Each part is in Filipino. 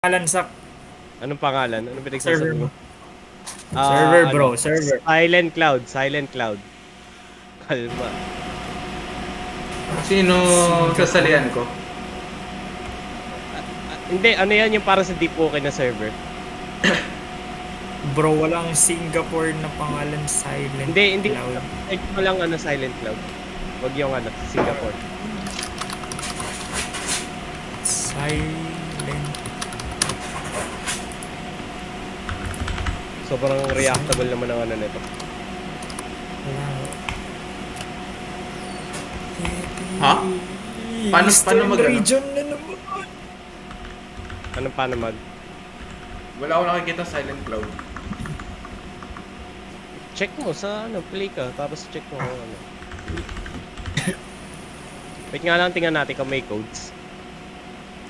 Pangalan sa Anong pangalan? Anong server pinagsasabi mo? mo? Server bro, Ano? server. Silent Cloud, Silent Cloud. Kalma. Sino sasalian ko? Hindi, ano yan yung para sa Deep Okay na server? Bro, walang Singapore na pangalan Silent Hindi. Cloud. Check mo lang ano, Silent Cloud. Wag yung ano, Singapore. Silent. Sobrang reactable naman ang ano nito. Ha? Paano mag-ano? Region na naman. Paano mag? Wala akong nakikita Silent Cloud. Check mo sa ano, play ka, tapos check mo kung ano. Wait nga lang, tingnan natin kung may codes.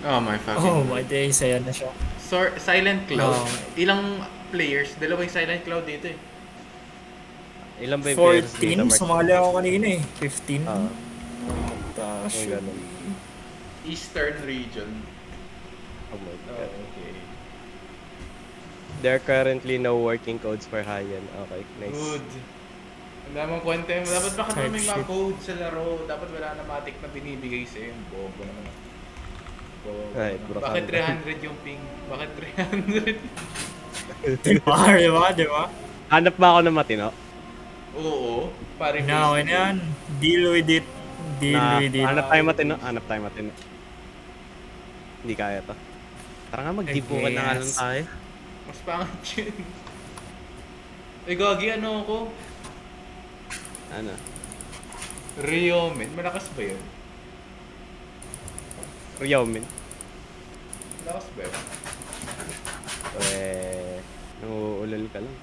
Oh my fucking Oh my days, ayan na siya. Silent Cloud. Oh. Ilang players? Dalawa yung Silent Cloud dito eh. Ilan ba yung players dito, 14, Mark? sumali ako kanina eh. 15. Yung ganun. Eastern region. Oh my Oh, god. okay. There are currently no working codes for Haiyan. Okay, nice. Good. Ang damang kwenta yun. Dapat baka naman may mga Type shit. code sa laro. Dapat wala na matik na binibigay sa'yo. Bobo naman. Bobo Ay, naman. bro, Bakit kanda. 300 yung ping? Bakit 300? Diba? Hanap ba ako ng matino? Oo. Pare Now, face to yan. Deal with it. Deal with it. Hanap tayo matino. Hanap tayo matino. Hindi kaya to. Tara nga, mag-dibukan na nga lang tayo. Mas pangit yun. Eh, gagi, ano ako? Ano? Ryomen. Malakas ba yun? Ryomen. Malakas ba yun? Nanguulol ka lang.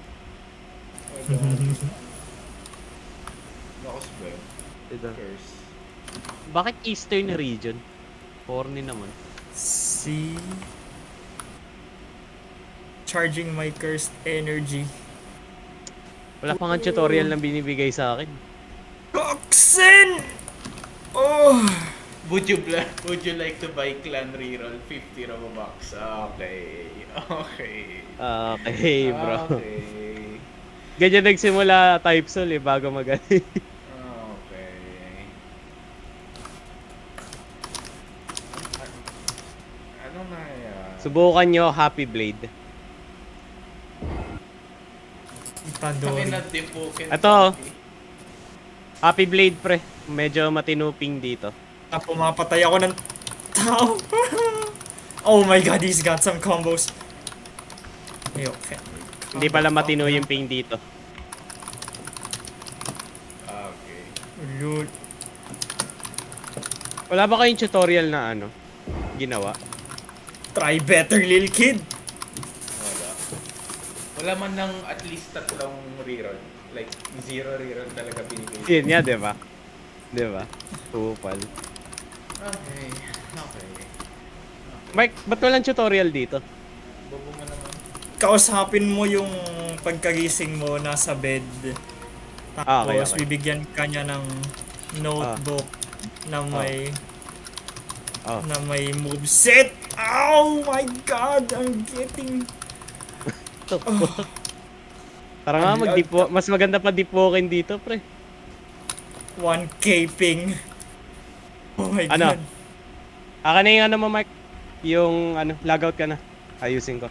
Malakas ba yun? Ito. Curse. Bakit Eastern region? Corny naman. See? Charging my cursed energy. Wala pa nga tutorial na binibigay sa akin. Coxin! Oh! Would you like to buy clan reroll 50 Robux? Okay. Okay. Okay, bro. Okay. Ganyan nagsimula Type Soul eh, bago magaling. Okay. Ano na yan? Subukan nyo Happy Blade. Itadori. Ito. Happy Blade pre. Medyo matinuping dito. Pumapatay ako ng tao. Oh my god, he's got some combos. Okay. Hindi pala matino yung ping dito. Okay. Lul. Wala ba kayong tutorial na ano? Ginawa? Try better, lil kid. Wala. Wala man ng at least tatlong reroll. Like, 0 reroll talaga binigay. Yun nga, diba? Diba? Tupal. Okay. Okay. Mike, ba't walang tutorial dito? Bobo mo naman. Kausapin mo yung pagkagising mo nasa bed. Tapos Okay. bibigyan ka niya ng notebook na may na may moveset. Oh my god, I'm getting Tara nga, mas maganda pa dipokin dito, pre. 1k ping. Oh my Ano? god. Aka na yung ano mo, Mike. Yung ano, logout ka na. Ayusin ko.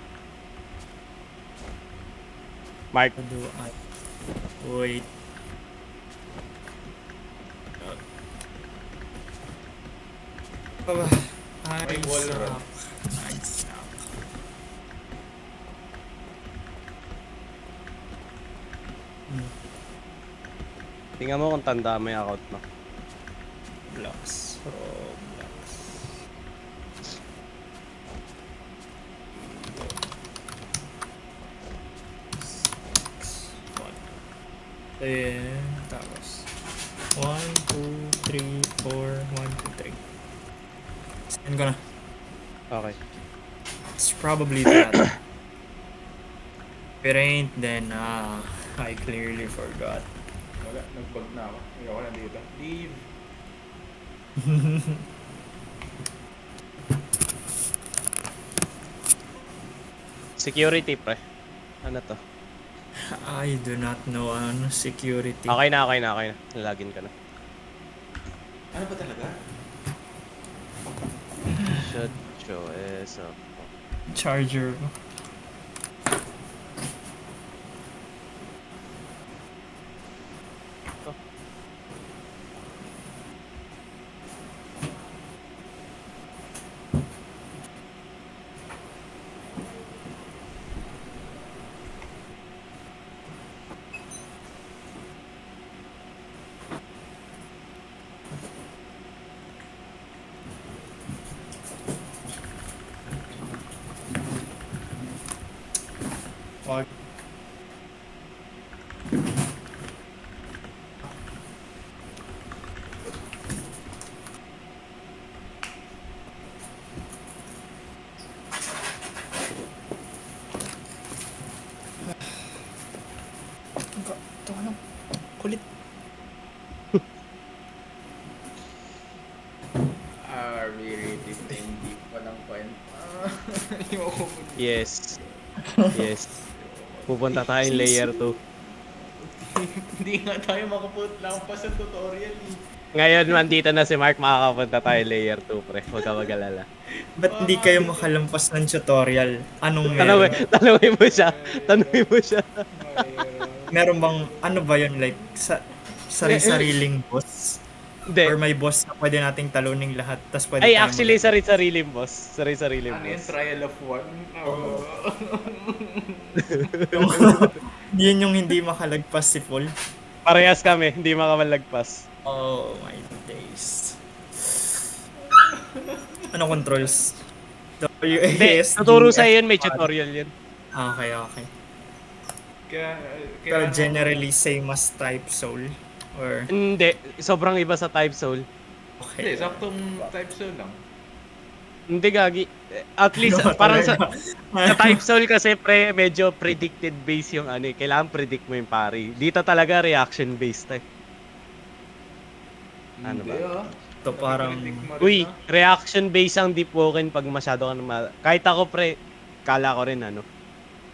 Mark. Wait. I suck. I suck. Tingnan mo kung tanda mo yung account mo. Blocks. Roblox. Ayan, tapos 1, 2, 3, 4, 1, 2, 3. Send ko na. Okay. It's probably that. If it ain't, then I clearly forgot. Wala, nag-bug na ako. Ayoko na dito. Leave. security pre. Ano to? I do not know ano security. Okay na. Login ka na. Ano ba talaga? Should show is Charger. Wag. Ito ano? Kulit. Are we ready to deep pa ng point? Ayoko. yes. Yes. Pupunta tayong layer 2. Hindi nga tayo makapaglampas sa tutorial eh. Ngayon, nandito na si Mark, makakapunta tayo layer 2, pre. Huwag ka mag-alala. Ba't hindi kayo makalampas ng tutorial? Anong meron? Tanungin mo siya. Meron bang, ano ba yun, like, sari-sariling boss? Hindi. Or may boss na pwede nating talunin lahat, tas pwede Ay, tayong actually, sari-sariling boss. Sari-sariling Ano yung boss. trial of one? Yun yung hindi makalagpas si Paul. Parehas kami, hindi makamalagpas. Oh my days. Ano controls? Hindi, WASD, tuturo sa'yo yun, may F5. tutorial yun. Okay. Kaya Pero generally same as Type Soul. Or, Hindi, sobrang iba sa Type Soul. Hindi, okay. saktong type so lang. Hindi gagi. At least, No, parang sa talaga. Type Soul kasi medyo predicted base yung ano eh. Kailangan predict mo yung pari. Dito talaga reaction based eh. Ano Hindi ba? Ito parang, Uy, reaction based ang Deep Woken pag masyado ka na kahit ako pre, kala ko rin ano.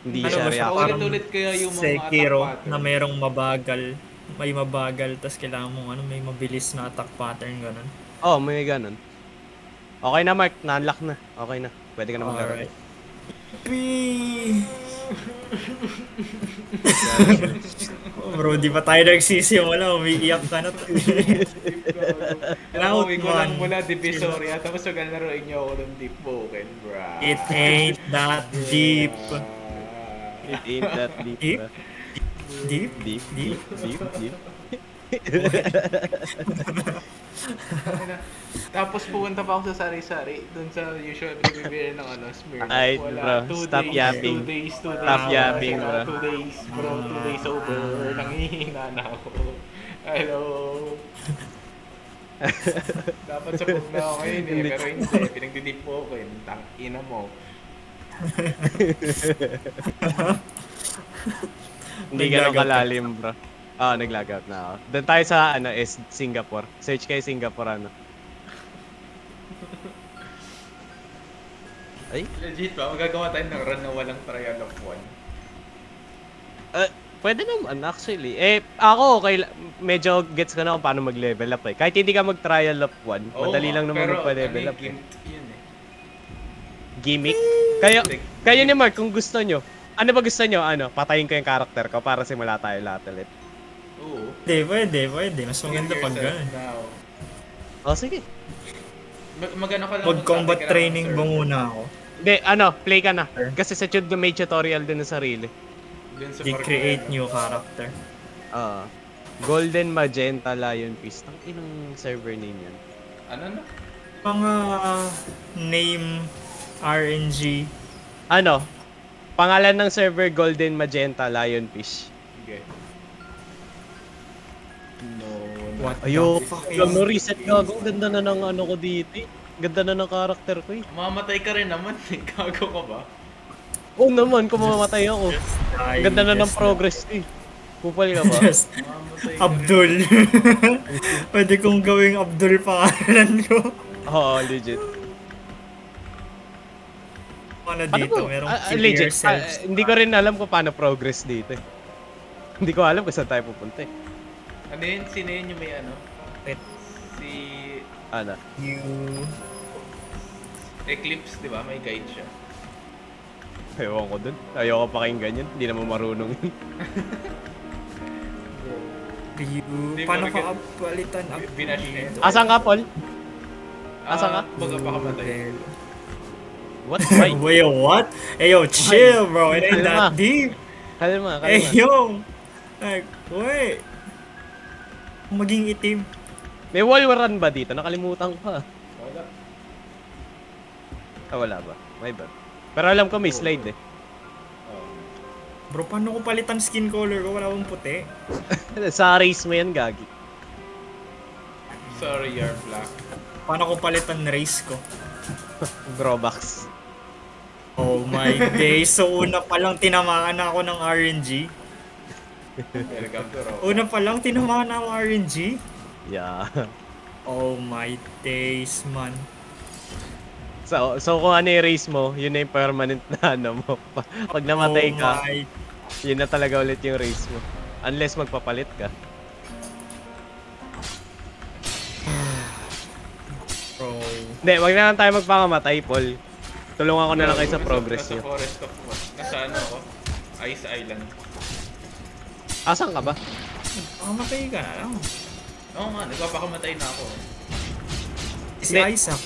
Hindi Ano siya ba siya? reaction. Parang Ulit-ulit kaya yung mga Sekiro attack pattern. na merong mabagal. May mabagal, tas kailangan mong may mabilis na attack pattern, ganun. Oh, may ganun. Okay na Mark, na-unlock na. Okay na. Pwede ka na maglaro. Alright. Bro, di pa tayo nagsisimula, umiiyak ka na to. Alam ko lang mula Divisoria, tapos magalaroin niyo ako ng Deep Woken, bro. It ain't that deep. It ain't that deep. Deep? Ba? Deep? Deep. Tapos pupunta pa ako sa sari-sari, dun sa usual bibili ng Smirnoff. Ay, Wala, bro, 2 stop days, yapping. 2 days, 2 days. Stop yapping, bro. 2 days, bro, 2 days over. Nangihina na ako. Hello. Dapat sa pag na ako ngayon eh, pero hindi. Pinagdidip po ako eh. Tangina mo. Hindi ganun kalalim, bro. Ah, nag-log out na ako. Doon tayo sa Singapore. Search kayo Singapore ano. Ay? Legit ba? Magagawa tayo ng run na walang trial of one. Pwede naman actually. Ako okay, medyo gets ko na kung paano mag-level up eh. Kahit hindi ka mag-trial of one, madali lang naman mag-level up eh. Yun eh. Gimmick? Kayo ni Mark, kung gusto nyo, ano ba gusto nyo? Patayin ko yung character ko para simula tayo lahat ulit. Oo. Pwede. Mas maganda pag gano'n. Oh, sige. Magano ka lang. Mag-combat training ba muna ako? Hindi, play ka na. Kasi sa Chud may tutorial din na sarili. I-create new character. Golden Magenta Lion Fist. Ang inang server name yan. Ano na? Mga name RNG. Pangalan ng server Golden Magenta Lionfish. Okay. No. What Ayo, the fuck lang is... no reset gago. Ganda na ng ko dito eh. Ganda na ng character ko eh. Mamatay ka rin naman eh. Gago ka ba? Oo naman, kung mamamatay ako. Ganda na ng Just progress eh. Kupal ka ba? Just Mamatay ka rin. Abdul. Pwede kong gawing Abdul pangalan ko. Oo, legit. Ano Paano dito? po? Merong Legit, yourself. hindi ko rin alam kung paano progress dito eh. Hindi ko alam kung saan tayo pupunta eh. Ano yun? Sino yun yung may ano? Wait. Si Ano? You... Eclipse, di ba? May guide siya. Ewan ko dun. Ayoko pakinggan yun. Hindi naman marunong yun. You... Paano ka palitan up? Binash niya yun. Asan ka, Paul? Asan ka? Baga pa kamatay. What? Why? Wait, what? Hey, yo, chill, bro. It ain't that deep. Kalma, kalma. Hey, yo. Like, wait. Maging itim. May wall run ba dito? Nakalimutan ko ha. Wala. Wala ba? May ba? Pero alam ko may slide eh. Bro, paano ko palitan skin color ko? Wala akong puti. Sa race mo yan, Gagi. Sorry, you're black. Paano ko palitan race ko? Drawbacks. Oh my days. So, una pa lang tinamaan ako ng RNG. Welcome to Raw. Una pa lang tinamaan ako ng RNG. Yeah. Oh my days, man. So kung ano yung race mo, yun na yung permanent na ano mo. Pag namatay ka, yun na talaga ulit yung race mo. Unless magpapalit ka. Bro. Hindi, wag na lang tayo magpakamatay, Paul. Tulungan ko na lang kayo sa progress nasa nyo. Forest of what? Nasa ano ako? Ice Island. Asan ka ba? Pakamatay ka na lang. Oo nga, nagpapakamatay na ako. Si Hindi. Isaac.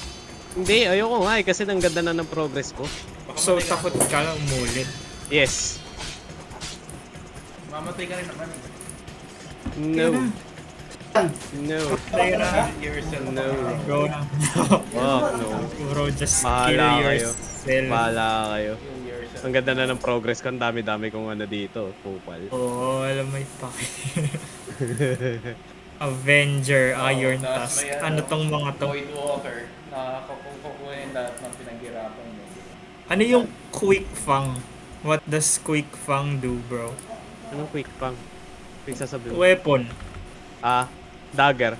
Hindi, ayoko nga eh, kasi ang ganda na ng progress ko. So, Pakamatay takot na ako. ka lang umulit. Yes. Mamatay ka rin naman. No. No. Tayo na. Yourself. No. Bro na. Fuck no. Bro, just Bahala kill kayo. yourself. Bahala kayo. Kill yourself. Ang ganda na ng progress ko. Ang dami-dami kong ano dito. Kupal. Oo, alam mo yung pake. Avenger, Iron tapos Tusk. may Ano tong mga to? Void Walker. Na kukunin lahat ng pinaghirapan mo. Ano yung Quick Fang? What does Quick Fang do, bro? Anong quick pang? Quick sasabihin mo. Weapon. Dagger.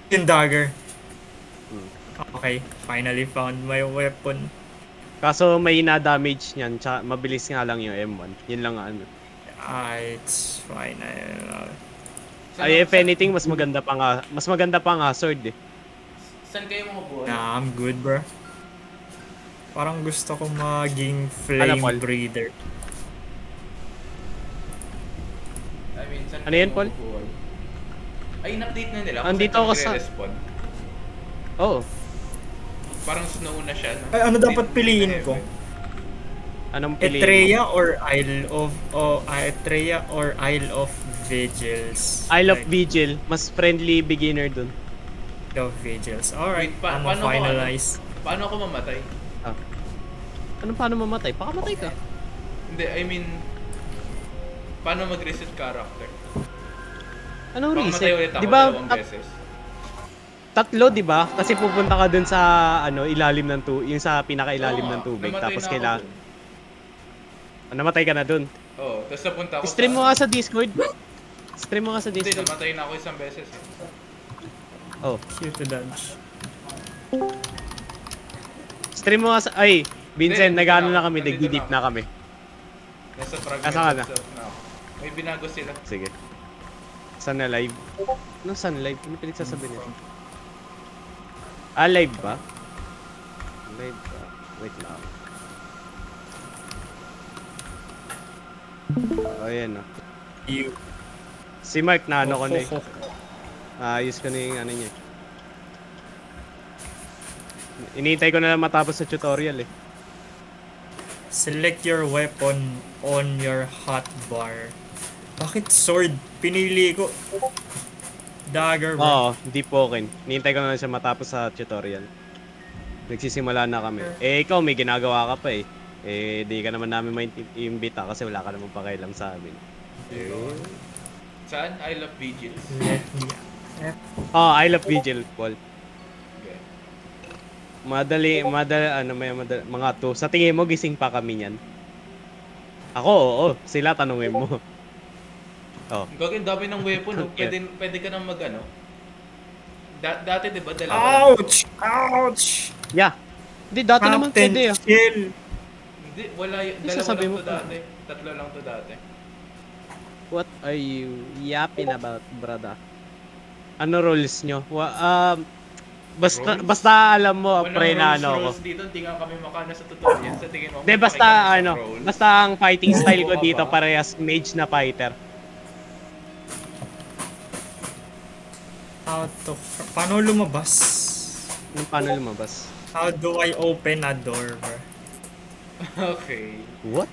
Yung dagger. Hmm. Okay, finally found my weapon. Kaso may na-damage niyan, tsaka mabilis nga lang yung M1. Yun lang nga ano. It's fine. Ay, if anything, mas maganda pa nga sword eh. Saan kayo mga buhay? Nah, I'm good, bro. Parang gusto ko maging Ano, flame Paul? breather. I mean, saan Ano kayo yan, Paul? mabubuhay? Ay, in-update na nila. kung Andito saan ako ka sa- magre-respawn. Oo. Parang snow na siya. No? Ay, ano dapat piliin ko? Anong piliin mo? Etreya or Etreya or Isle of Vigils? Isle of Like, Vigil. Mas friendly beginner dun. Isle of Vigils. Alright, Wait, I'm paano ko, finalize. Paano ako mamatay? Paano mamatay? Pakamatay ka. Hindi, I mean... Paano mag-reset character? Anong Pakamatay ulit reset? ako Di ba, dalawang beses. tatlo, di ba? Kasi pupunta ka dun sa, ilalim ng tubig. Yung sa pinakailalim Oo ng nga, tubig. namatay Tapos na ako kailangan... dun. Namatay ka na dun. Oo, tapos napunta ako Stream mo nga sa Discord. Stream mo nga sa Hindi, Discord. namatay na ako isang beses. Eh. Oh. Cute to dodge. Stream mo nga sa... Ay, Vincent, Hindi, nag-ano na nandito kami. na ako. Nag-deep na kami. Nasa fragment Asa ka na? of self na ako. May binago sila. Sige. Saan na live? Ano saan live? Ano pinagsasabi nito? Live ba? Live ba? Wait lang. Oh, ayan o. You. Si Mark na ano ko na eh. Ayos ko na yung ano niya. Iniintay ko na lang matapos sa tutorial eh. Select your weapon on your hotbar. Bakit sword? Pinili ko. Dagger, bro. Oo, hindi poken. Iniintay ko na lang siya matapos sa tutorial. Nagsisimula na kami. Eh, ikaw may ginagawa ka pa eh. Eh, di ka naman namin ma-imbita kasi wala ka naman pakailam sa amin. Saan? Isle of Vigils. Let me... I love Vigil, Paul. Okay. Madali, mga to. Sa tingin mo, gising pa kami niyan? Ako, oo. Sila, tanungin mo. Oh. Gagawin dami ng weapon. No? Pwede ka nang mag ano. Dati diba dalawa? Ouch! Ouch! Yeah. Hindi, dati naman Captain pwede ah. Chill. Hindi, wala yung Isa dalawa sabi lang mo to pa. dati. Tatlo lang to dati. What are you yapping about, brother? Ano rules nyo? Rules? Basta alam mo, Walang pre na ano ko. rules dito, hindi nga kami makana sa tutorial. Sa tingin mo, Hindi, makikita basta mo sa ano, rules. basta ang fighting style ko Bobo ka dito ba? parehas mage na fighter. Paano lumabas? Paano lumabas? How do I open a door, bro? Okay. What?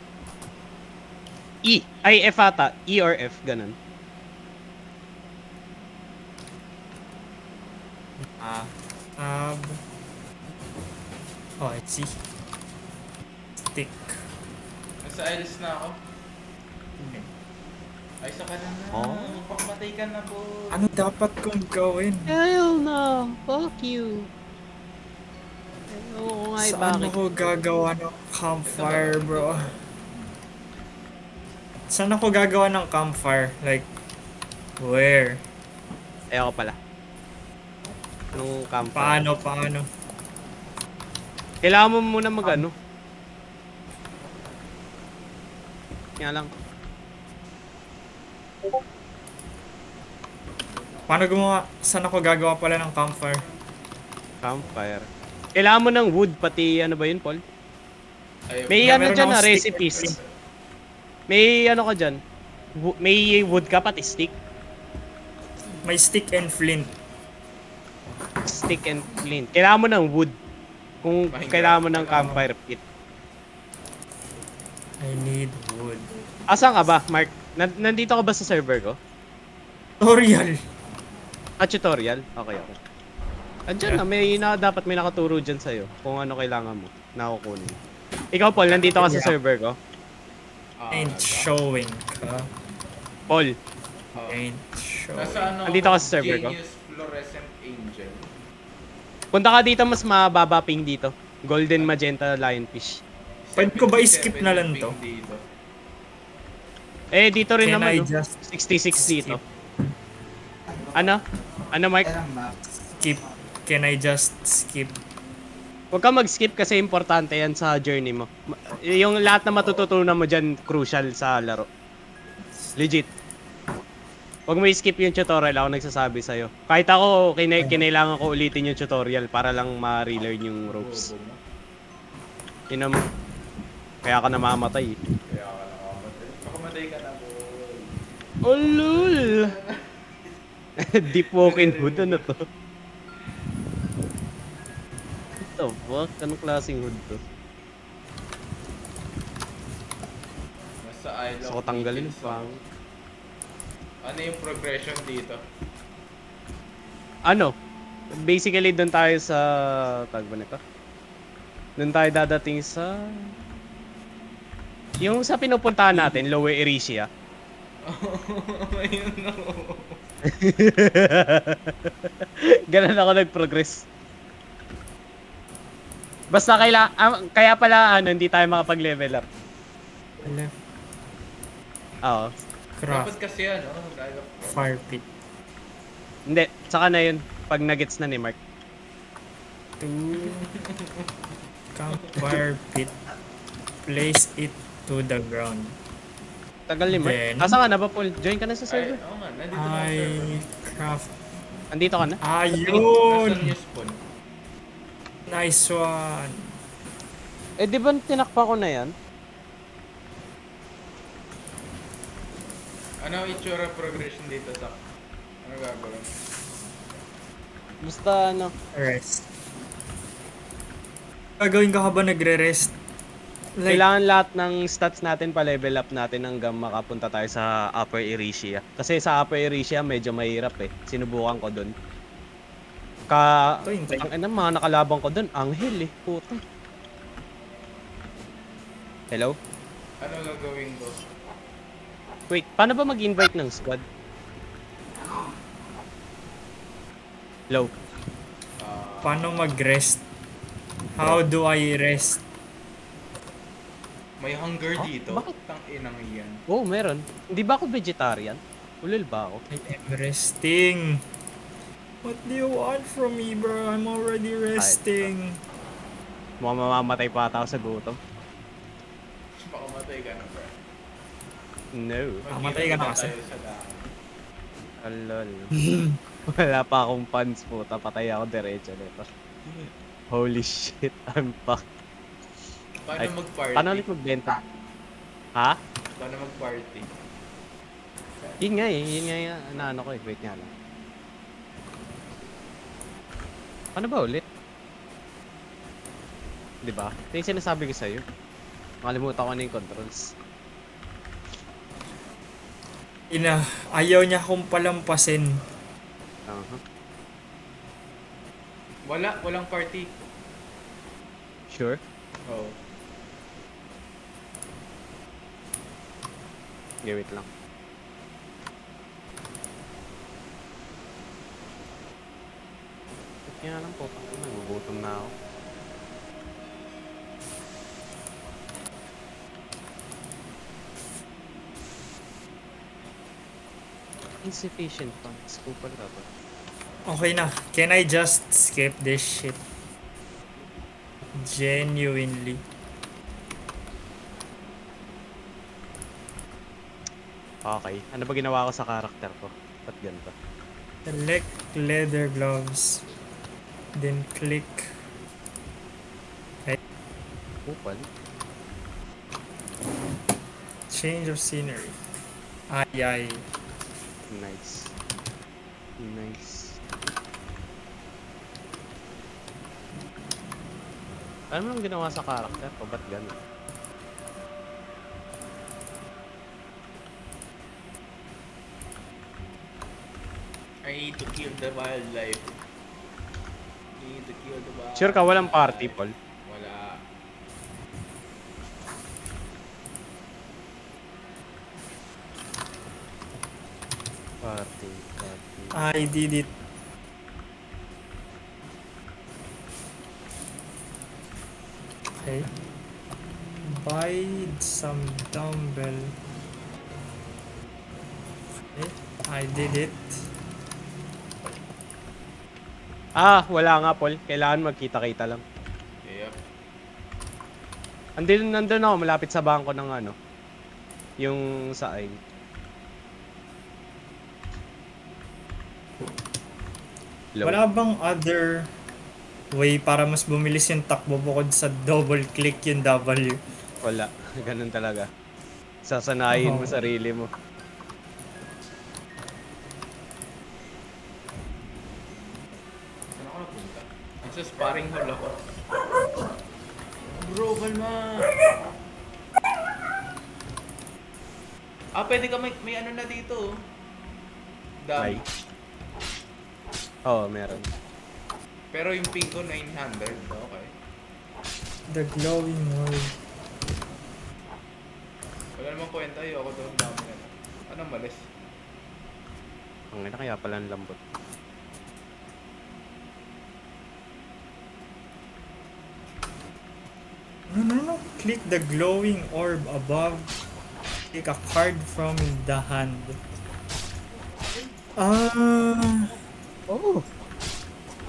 E. Ay, F ata. E or F, ganun. Tab. Oh, I see. Stick. Nasa Iris na ako. Ay, saka na na. Oh. Pakmatay ka na po. Ano dapat kong gawin? Hell no! Fuck you! Oo nga, Saan bakit? ako gagawa ng campfire, bro? Saan ako gagawa ng campfire? Like, where? Ayaw ko pala. Anong campfire? Paano? Kailangan mo muna mag-ano. Kaya lang. Paano gumawa? Saan ako gagawa pala ng campfire? Campfire. Kailangan mo ng wood, pati ano ba yun, Paul? Ay, May Yeah, ano meron dyan akong na, stick recipes. and May ano ka dyan. May wood ka, pati stick. May stick and flint. Stick and flint. Kailangan mo ng wood. Kung Minecraft, kailangan mo ng kailangan campfire pit. I need wood. Asan ka ba, Mark? Nandito ka ba sa server ko? Tutorial! Tutorial? Okay. Andyan na, dapat may nakaturo dyan sa'yo kung ano kailangan mo na kukunin. Ikaw, Paul, nandito ka sa server ko? Ain't showing ka. Paul, Ain't showing. Nasa ano Andito ka sa server ko? Genius Fluorescent Angel. punta ka dito, mas mababa ping dito. Golden Magenta Lionfish. Pwede ko ba i-skip na lang to? Dito. Eh, dito rin Can naman, I no? just 66 dito. Ano? Ano, Mark? skip? Can I just skip? Huwag ka mag-skip kasi importante yan sa journey mo. Yung lahat na matututunan mo dyan, crucial sa laro. Legit. Huwag mo i-skip yung tutorial, ako nagsasabi sa'yo. Kahit ako, kinailangan ko ulitin yung tutorial para lang ma-relearn yung ropes. Yun naman. Kaya ka namamatay. Kaya ka nakamatay. Makamatay ka na, boy. Oh, lol! Deep walking hood, ano to? What the fuck? Anong klaseng hood to? Nasa Isle of So, tanggalin Witches pang... ako. Ano yung progression dito? Ano? Basically, doon tayo sa... Tag ba nito? Doon tayo dadating sa... Yung sa pinupuntahan natin, Lower Erisia. Ayun no. Ganun ako nag-progress. Basta kaya pala hindi tayo makapag-level up. Left. Oo. Dapat Craft. kasi ano, Isle of Fire pit. Hindi, saka na yun. Pag nagets na ni Mark. 2. Campfire pit. Place it to the ground. Tagal ni Mark. Then- Asa ka na ba, Paul? Join ka na sa Ay, server? oo nga, nandito na ang server. I craft. Andito ka na? Ayun! Nasaan yung spawn? Nice one. Eh, di ba tinakpa ko na yan? Ano ang itsura progression dito, Sak? Ano gagawin? Basta ano. Rest. Gagawin ka ba nagre-rest? Like, Kailangan lahat ng stats natin pa-level up natin hanggang makapunta tayo sa Upper Erisia. Kasi sa Upper Erisia medyo mahirap eh. Sinubukan ko dun. ito yung Ang mga nakalabang ko dun, anghel eh. Puta. Hello? Ano gagawin ko? Wait, paano ba mag-invite ng squad? Hello? Paano mag-rest? How do I rest? May hunger dito? Bakit? Tang inang iyan. Oh, meron. Hindi ba ako vegetarian? Ulil ba ako? I am resting. What do you want from me, bro? I'm already resting. Mukhang mamamatay pa ata ako sa gutom. Baka matay ka na, bro. No. Mamatay ka na kasi. Tayo sa daan. Alol. Wala pa akong pants puta. Patay ako diretso nito. Holy shit, I'm fucked. Ay, Paano mag-party? Paano ulit magbenta? Ha? Paano mag-party? Yun nga yung naano ko eh. Wait nga lang. Paano ba ulit? Diba? Ito yung sinasabi ko sa'yo. Makalimutan ko na yung controls. Ayaw niya akong palampasin. Walang party. Sure? Oo. Okay, wait lang. Kaya lang po, nagugutom na ako. Insufficient funds. Kupal ka ba? Okay na. Can I just skip this shit? Genuinely. Okay. Ano ba ginawa ko sa karakter ko? Ba't ganito? Select leather gloves. Then click. Kupal? Change of scenery. Ay. Nice. Nice. Ano nang ginawa sa karakter ko? Ba't ganun? I need to kill the wildlife. Sure ka walang party, Paul? Wala. Party. I did it. Okay. Buy some dumbbell. Okay. I did it. Wala nga, Paul. Kailangan magkita-kita lang. Yep. Nandun ako, malapit sa bangko ng ano. Yung saing. Wala bang other way para mas bumilis yung takbo bukod sa double click yung W? Wala. Ganun talaga. Sasanayin mo sarili mo. Saan ako napunta? Sa sparring hall ako. Bro, kalma! Pwede ka may ano na dito. Ay. Oo, meron. Pero yung ping ko 900. Okay. The glowing world. Wala namang kwenta. Ayoko doon. Dami na. Anong malis? Ang ina kaya pala ang lambot. No. Click the glowing orb above. Take a card from the hand. Oh!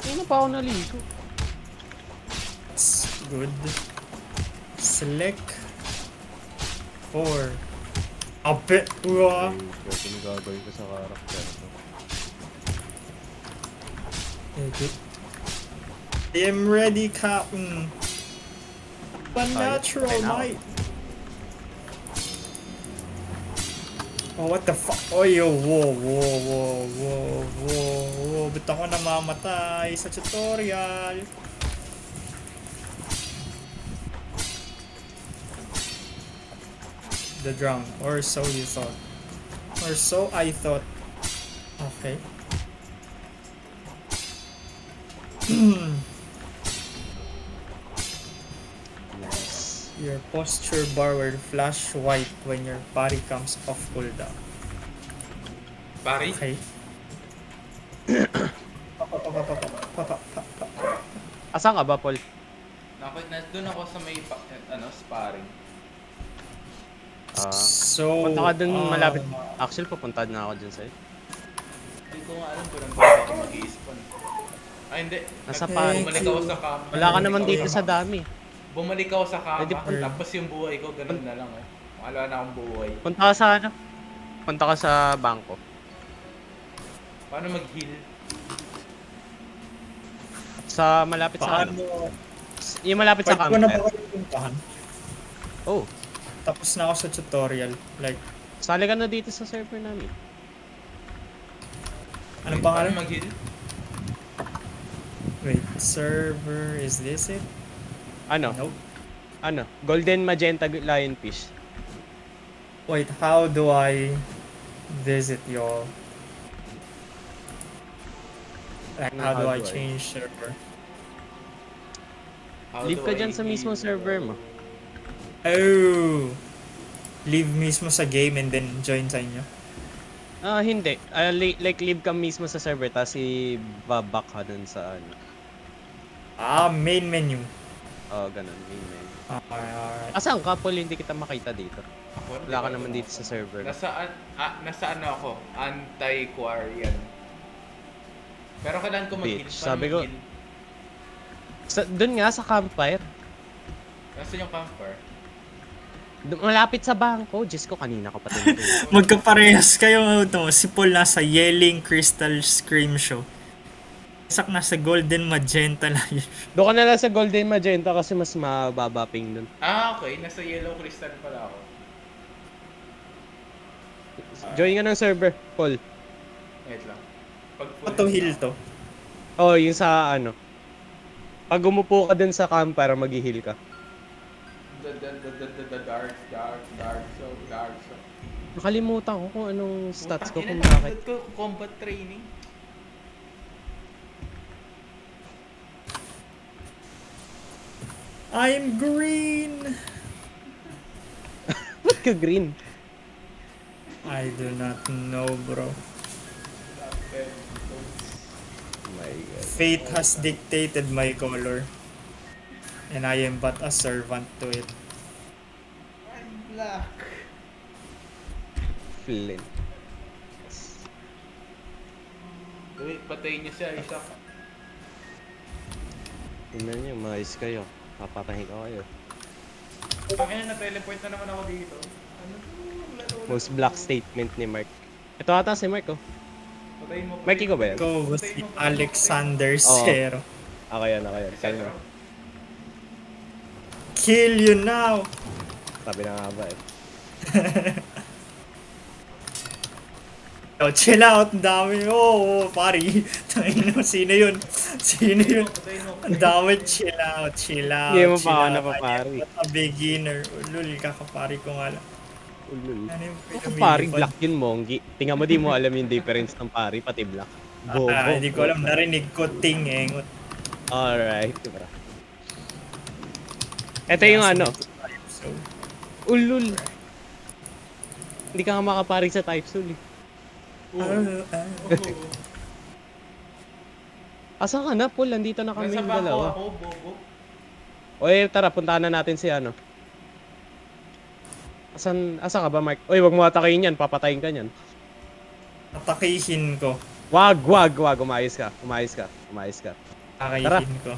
Ano pa ako naligo? That's good. Select 4. Ape! Uwa! Ito yung gagawin ko sa karakter ko. Edit. I am ready, Captain. Unnatural Okay na ako. might. Oh, what the fuck? Oh, yo, whoa. Ba't ako namamatay sa tutorial? The drum, or so you thought. Or so I thought. Okay. Nice. Your posture bar will flash white when your body comes off cooldown. Pari? Okay. Asan ka ba, Paul? Doon ako sa may sparring. So, Punta ka dun malapit. Actually, pupunta na ako dun sa'yo. Hindi ko nga alam kung nandun ako mag-i-spawn. Ay, hindi. Nasa pari. Bumalik ako sa camp. Wala ka naman dito sa dami. Bumalik ako sa kama, Pwede tapos yung buhay ko, ganun na lang eh. Wala na akong buhay. Punta ka sa ano? Punta ka sa bangko. Paano mag-heal? Sa malapit sa ano? Paano? Yung malapit sa Part ko na campfire. ba kayo puntahan? Oh, Tapos na ako sa tutorial. Like, sali ka na dito sa server namin. anong Paano pangalan? mag-heal? Wait, server, is this it? Ano? Nope. Ano? Golden Magenta Lionfish. Wait, how do I visit y'all? Like, how do I change server? Leave ka dyan sa mismo server mo. Oh! Leave mismo sa game and then join sa inyo. Ah, hindi. Like leave ka mismo sa server tapos i-back ka dun sa ano. Main menu. Oh, ganun. Main menu. Alright. Asan ka, Paul? Hindi kita makita dito. Ako, Wala ka naman dito sa server. Nasa ano ako? Anti-Quarian. Pero kailangan ko mag-heal. Bitch, Paano sabi ko- mag-heal? Doon nga sa campfire. Nasaan yung campfire? Malapit sa bangko. Diyos ko, kanina ka pa tinutulog. Magkaparehas kayo to. Si Paul nasa Yelling Crystal Scream Show. Isak nasa Golden Magenta lang yun. Doon ka na lang sa Golden Magenta kasi mas mababa ping dun. Okay. Nasa Yellow Crystal pala ako. Join ka ng server, Paul. Wait lang. Pag full Auto heal to. Oh, yung sa ano. Pag umupo ka dun sa campfire, mag-heal ka. The dark, so. Nakalimutan ko kung anong stats ko kung Putang ina, bakit. nanonood ko combat training. I'm green! Ba't ka green? I do not know, bro. Oh my god. Fate has dictated my color. And I am but a servant to it. I'm black. Flint. Wait, patayin niyo siya, Isaac. Tingnan niyo, mais kayo. Papatahin ko kayo. Pangina, na-teleport na naman ako dito. Ano to? Most black statement ni Mark. Ito ata si Mark, oh. Patayin mo. Mark, ikaw ba yan? Ikaw ba si Alexander Zero? Ako yan. Kaya na. Kill you now! Sabi na nga ba eh. Oh, chill out, ang dami. Oh, pari. Tangina mo, sino yun? Sino yun? Ang dami, chill out. Hindi mo pa ako napapari. A beginner. Ulul, kakapari ko nga lang. Ulul. Ano yung Ako pari, black yun, Monggi. Tingnan mo, di mo alam yung difference ng pari, pati black. Bobo. Hindi ko alam, narinig ko, tingengot. Alright, diba? Ito yung ano. So, Ulul. Hindi ka nga makapari sa type soul eh. Asan ka na, Paul? Nandito na kami Nasa yung bako dalawa. ako, bobo. Oy, tara, puntahan na natin si ano. Asan ka ba, Mark? Oy, wag mo atakihin yan. Papatayin ka niyan. atakihin ko. Wag. Umayos ka. Atakihin ko.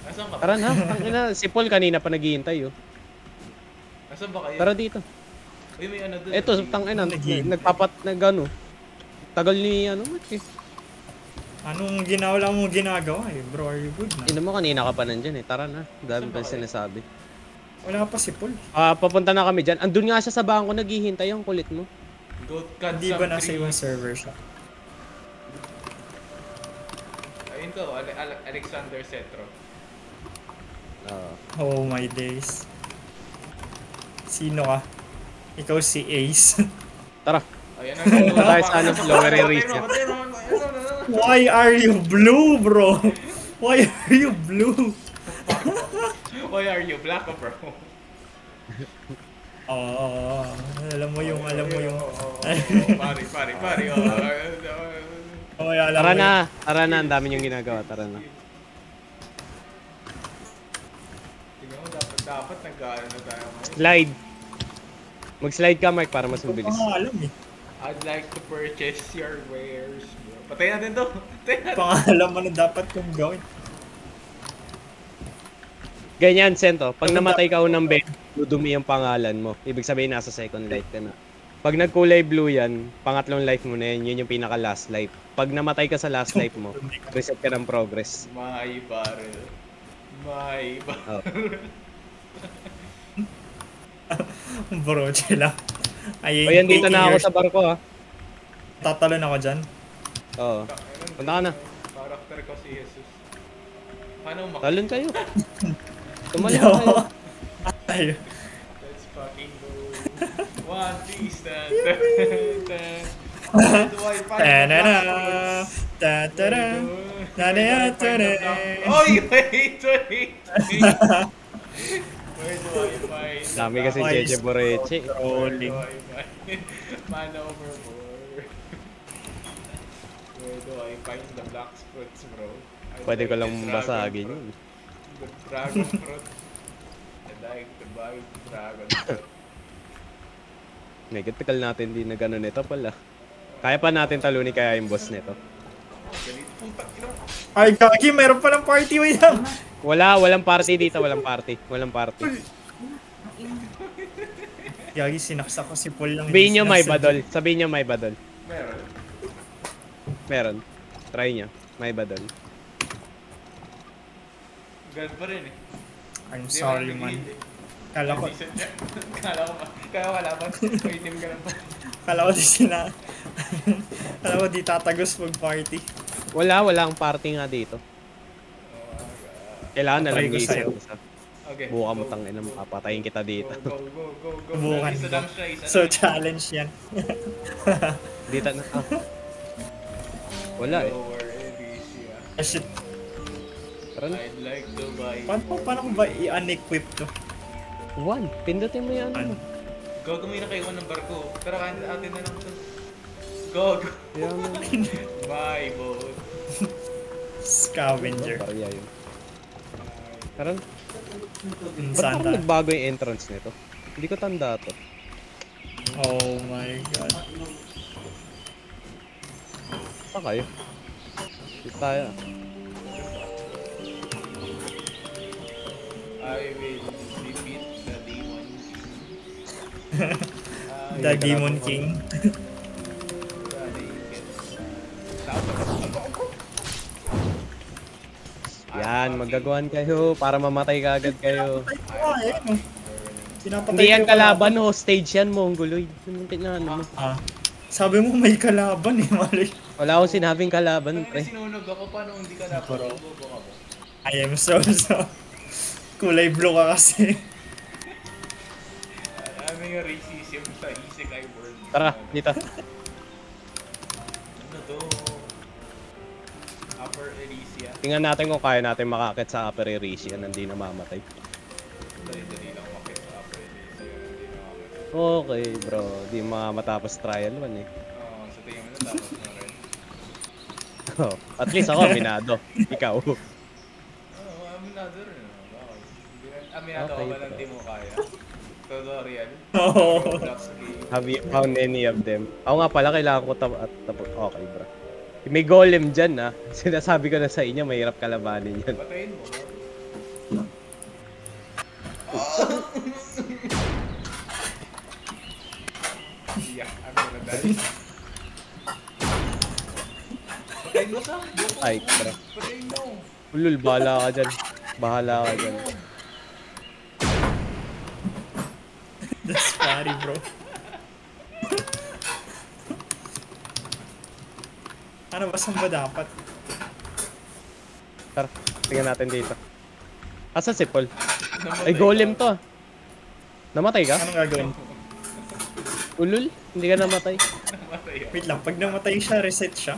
Nasaan ka ba? Tara na. Tangina, si Paul kanina pa naghihintay, oh. Nasaan ba kayo? Tara dito. Uy, may ano dun. Eto, tangina, nagano. Tagal ni ano, Mark eh. Anong ginagawa eh, bro? Are you good na? Ina mo, kanina ka pa nandyan eh. Tara na. Dami pa sinasabi. Wala pa si Paul. Papunta na kami dyan. Andun nga siya sa bangko naghihintay, ang kulit mo. Goat cut Hindi sa ba nasa trees. ibang server siya? Ayun ko, Alexander Cetro. Oh my days. Sino ka? Ikaw si Ace. Tara. Ayan Tayo sa ano, lower reach. Why are you blue, bro? Why are you blue? Why are you black, bro? Alam mo yung Pari. Tara na, ang dami yung ginagawa, tara na. Tingnan mo, dapat nag-ano na tayo ngayon. Slide. Mag-slide ka, Mark, para mas mabilis. Pangalan eh. I'd like to purchase your wares, bro. Patay natin to. Pangalan mo na dapat kong gawin. Ganyan, Sento. Pag namatay ka unang beses, dudumi yung pangalan mo. Ibig sabihin, nasa second life ka na. Pag nagkulay blue yan, pangatlong life mo na yan, yun yung pinaka last life. Pag namatay ka sa last life mo, reset ka ng progress. My barrel. My barrel. Bro, chill lang. O yan, dito na ako sa barko ha. Tatalon ako dyan. Oo. Punta ka na. Karakter ko si Jesus. Paano Talon kayo. Tumalon Yo. kayo. Ay. Let's fucking go. One piece na. Where do I find the Ta-da-da. black fruits? Ta-da-da. Where do I find the black- Oy, wait. Where do I find the Dami kasi Why Jeje is- Boreche. Rolling. Man overboard. Where do I find the black fruits, bro? I Pwede ko like lang the dragon basagin fruit. yun. The dragon fruit. I like to buy dragon fruit. Negatikal natin din na gano'n ito pala. Kaya pa natin talunin kaya yung boss nito. Galit. Putak, ino. Ay, Gagi, meron pa ng party. Wait lang. Walang party dito, walang party. Walang party. Gagi, sinaksak ko si Paul lang. Sabihin nyo may Sinaksak. badol. Sabihin nyo may badol. Meron. Meron. Try nyo. May badol. Ganun pa rin eh. I'm Di sorry, ako man. nag-heal eh. Kala ko, Kala ko laban. Itim ka lang pa. kala ko di kala ko di tatagos mag-party. Walang party nga dito. Kailangan na Try lang ko sa'yo. isa. Okay. Buka mo go. tangin na papatayin kita dito. Go. Bukan Isa ko. lang siya, isa So, lang. challenge yan. Dito na. Wala eh. Lower Elysia. Ah, shit. Tara na. I'd like to buy. Paano ko ba i-unequip to? One. Pindutin mo yan. Ano? Go, gumina kayo ng barko. Pero kain atin na lang to. Go. Yan. Bye, boat. Scavenger. Barya yun. Parang, ba't Saan parang nagbago yung entrance nito? Hindi ko tanda to. Oh my god. Saan kayo? Dito tayo. I will defeat the demon king. The Demon King. Yan, magagawan kayo para mamatay ka agad kayo. Oh, eh, no. Pinapatay Hindi yan ko yung kalaban, hostage yan, mongoloid. Ano mo? Ah, sabi mo may kalaban eh, mali. Wala akong sinabing kalaban, pre. Sinunog ako, paano hindi ka dapat bobo ka ba? I am so. Kulay blue ka kasi. Ano yung racism sa Isekai world? Tara, dito. Ano to? Upper Elysia. Tingnan natin kung kaya natin makakit sa Upper Elysia na hindi namamatay. Dali-dali lang makit sa Upper Elysia. Hindi na makit. Okay, bro. Di matapos trial 1 eh. Oo, sa tingin mo na tapos na rin. Oh, at least ako, minado. Ikaw. Oo, aminado rin. Bakit? Aminado ka Okay, ba lang bro. di mo kaya? Tutorial? Oo. Roblox game? Have you found any of them? Ako nga pala, kailangan ko tapos. Okay, bro. May golem dyan, ha. Sinasabi ko na sa inyo, mahirap kalabanin yan. Patayin mo. Yeah, I'm gonna die. Patayin mo sa akin. Ay, bro. Patayin mo. Ulul, bahala ka dyan. Bahala ka dyan. That's funny, bro. Ano ba, saan ba dapat? Tara, tingnan natin dito. Asa si Paul? Namatay Ay, golem to. Namatay ka? Anong gagawin? Ulul, hindi ka namatay. Namatay ako. Wait lang, pag namatay siya, reset siya.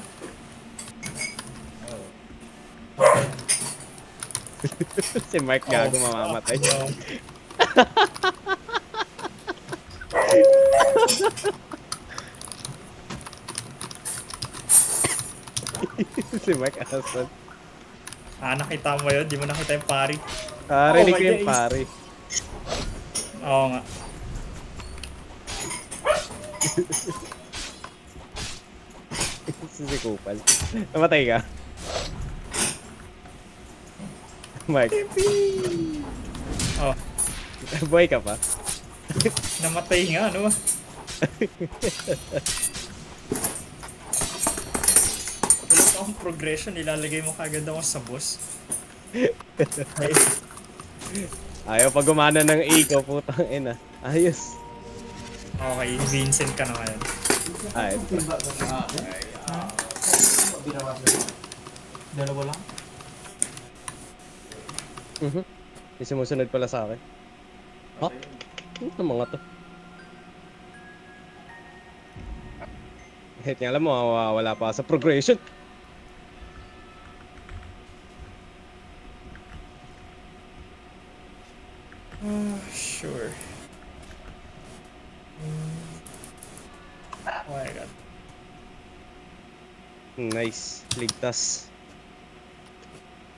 Si Mark gago mamamatay. No. Si Mark Aston. Ah, nakita mo yun? Di mo nakita yung pari? Ah, Oh rinig my ko yung days. pare. Oo nga. Si Kupal. Namatay ka? Mark. Buhay ka pa? Namatay nga, no? Wala pa akong progression, ilalagay mo kagad ako sa boss. Ayaw pa gumana ng ego, putang ina. Ayos. Okay, Vincent ka na ngayon. Ay, Dalawa lang? May sumusunod pala sa akin. Ha? Ano mga to? Kahit nga alam mo, wala pa sa progression. Sure. Oh my god. Nice. Ligtas.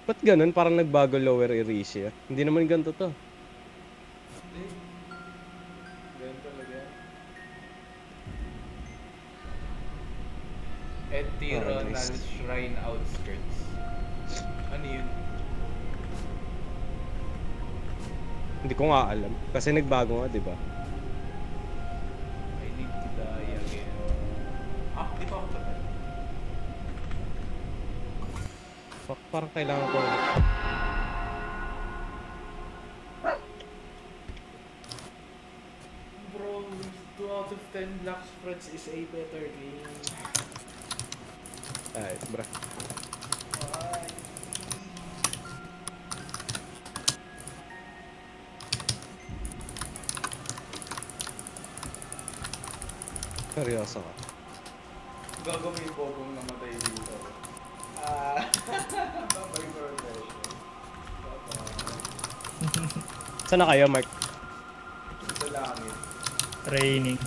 Ba't ganun? Parang nagbago lower Erisha. Hindi naman ganito to. Ganun talaga. Etironal nice. Shrine Outskirts. Ano yun? Hindi ko nga alam. Kasi nagbago nga, di ba? I need to die again. Di pa ako patay. Fuck, parang kailangan ko. Bro, 2 out of 10 Black Spreads is a better game. Ay, bra. Seryoso ka. Gagawin yung bobong namatay dito. Babay progression. Saan na kayo, Mark? Sa langit. Training.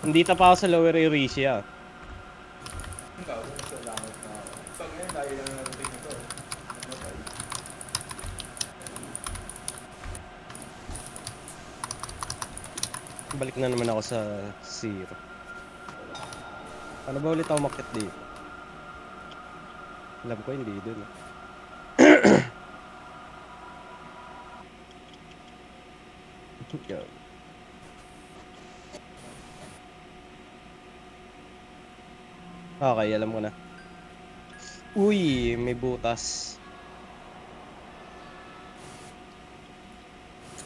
Nandito pa ako sa lower Erisha. Ikaw, sa langit na ako. Pag ngayon, dahil lang natin ito. Namatay. Balik na naman ako sa zero. Paano ba ulit ako makit dito? Alam ko hindi dun. Yan. Okay, alam ko na. Uy, may butas.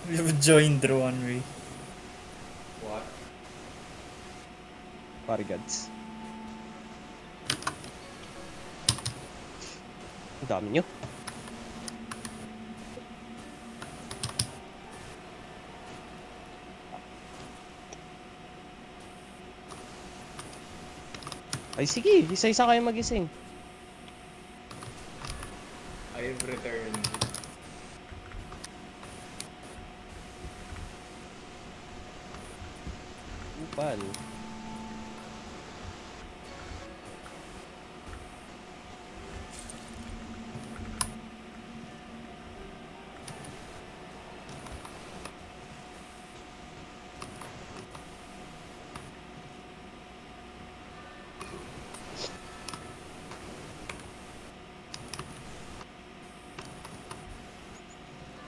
We've joined the one way. What? Parigads. Ang dami nyo. Ay sige, isa-isa kayo magising. I've returned. Upal.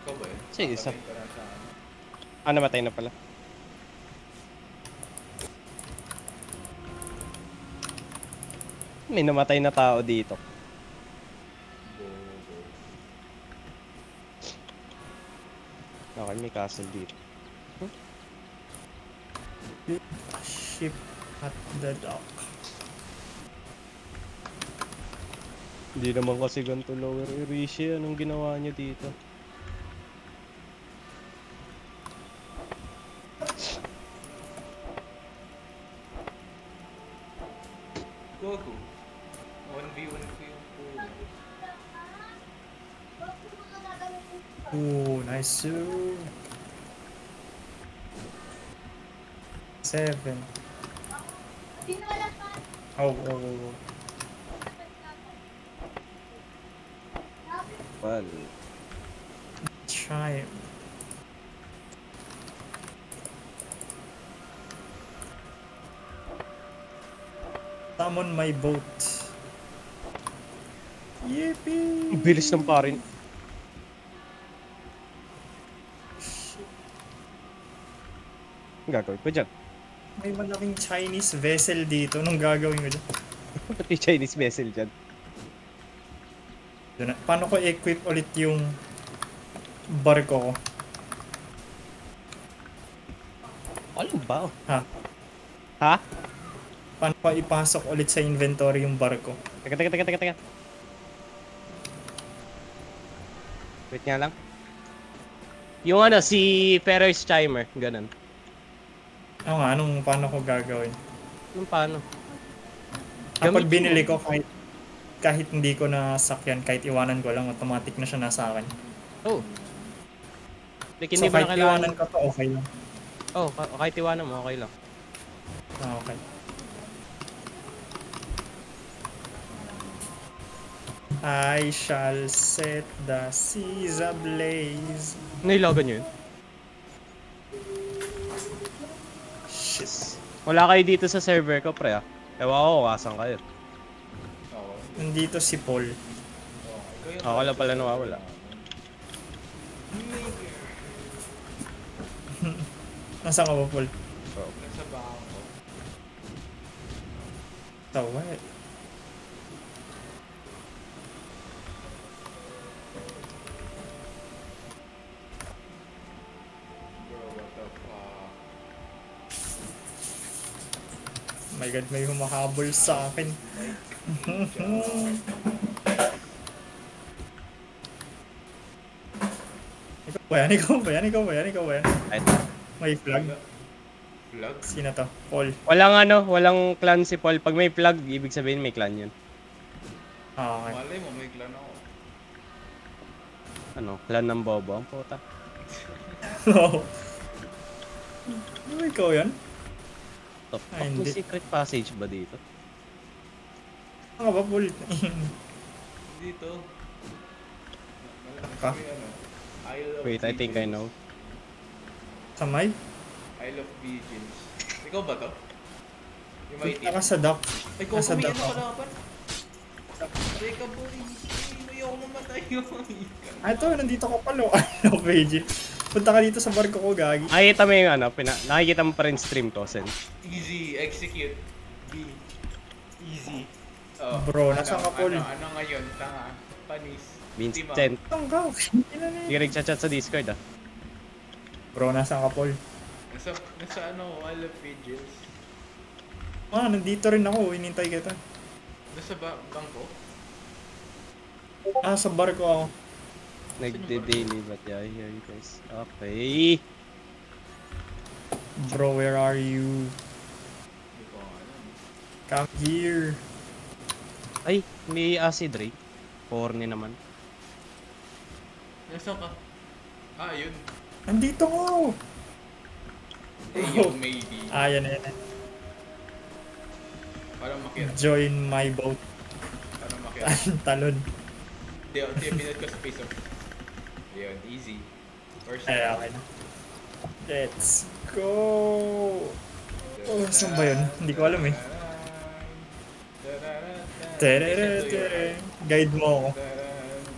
Ikaw ba eh? Sige, isa. Patay ka na sa ano. Ah, namatay na pala. May namatay na tao dito. Okay, may castle dito. Ship at the dock. Hindi naman kasi ganito lower Erisha. Anong ginawa niya dito? Goku. 1v1 ko yung pool. Ooh, nice. 7. Oh. Well, Chime. Summon my boat. Yippee! bilis ng parin. Ang gagawin ko dyan. May malaking Chinese vessel dito. Anong gagawin ko dyan? Pati Chinese vessel dyan. Paano ko equip ulit yung barko ko? Ano ba? Ha? Ha? Paano ko ipasok ulit sa inventory yung barko? Teka. Wait nga lang. Yung ano, si Ferris Chimer. Ganun. Oo nga, paano ko gagawin? Anong paano? Kapag Gamit binili ko, kahit hindi ko nasakyan, kahit iwanan ko lang, automatic na siya nasa akin. Oh. Like, So hindi mo kahit na kailangan. iwanan ko to, okay lang. Oh, kahit iwanan mo, okay lang. Ah, okay. I shall set the seas ablaze. Nailagan nyo yun? Shit. Wala kayo dito sa server ko, pre, ah. Ewan ko, kasan kayo. Oo. Nandito si Paul. Ikaw Ako lang pala nawawala. Nasaan ka ba, Paul? Nasa bangko. Tawa eh. Bro, what the fuck? Oh my god, may humahabol sa akin. Ikaw ba yan? Ay, May flag. Vlog? Sino to? Paul. walang clan si Paul. Pag may flag, ibig sabihin may clan yun. Ah, okay. Malay mo, may clan ako. Ano, clan ng Bobo, ang puta. Oo. Ano ikaw yan? Top. Ay, May hindi. secret passage ba dito? Ano ka ba, Paul? Dito. Ha? Isle of Wait, I think I know. Samay? Isle of Pigeons. Ikaw ba to? Yung may team? Naka sa dock. Ay, kung Nasa kumiyan dock ako ako. laban. Teka boy, ayoko mamatay yun. Ah, ito, nandito ka pala. Ano, PG? Punta ka dito sa barko ko, gagi. Nakikita mo yung ano, nakikita mo pa rin stream ko, Sen. Easy, execute. B. Easy. Oh, Bro, nasaan ka, Paul? Ano ngayon? Tanga. Panis. Vincent. Ang gaw. Hindi ka nagchat-chat sa Discord, ah. Bro, nasaan ka, Paul? Nasa ano, Isle of Pigeons. Ah, nandito rin ako. Inintay kita. Nasa bangko? Ah, sa barko ako. Nagde-daily ba't yeah, I hear you guys. Okay. Bro, where are you? Hindi ko alam. Come here. Ay, may acid ray. Corny naman. Nasaan ka? Ah, yun. Nandito ko. Eh, yung maybe. Ah, yan. Parang makiat. Join my boat. Parang makiat. Talon. Hindi, pinag ko space of. Yun, easy. First Ay, okay na. Let's go. Oh, saan ba yun? Hindi ko alam eh. Guide mo ako.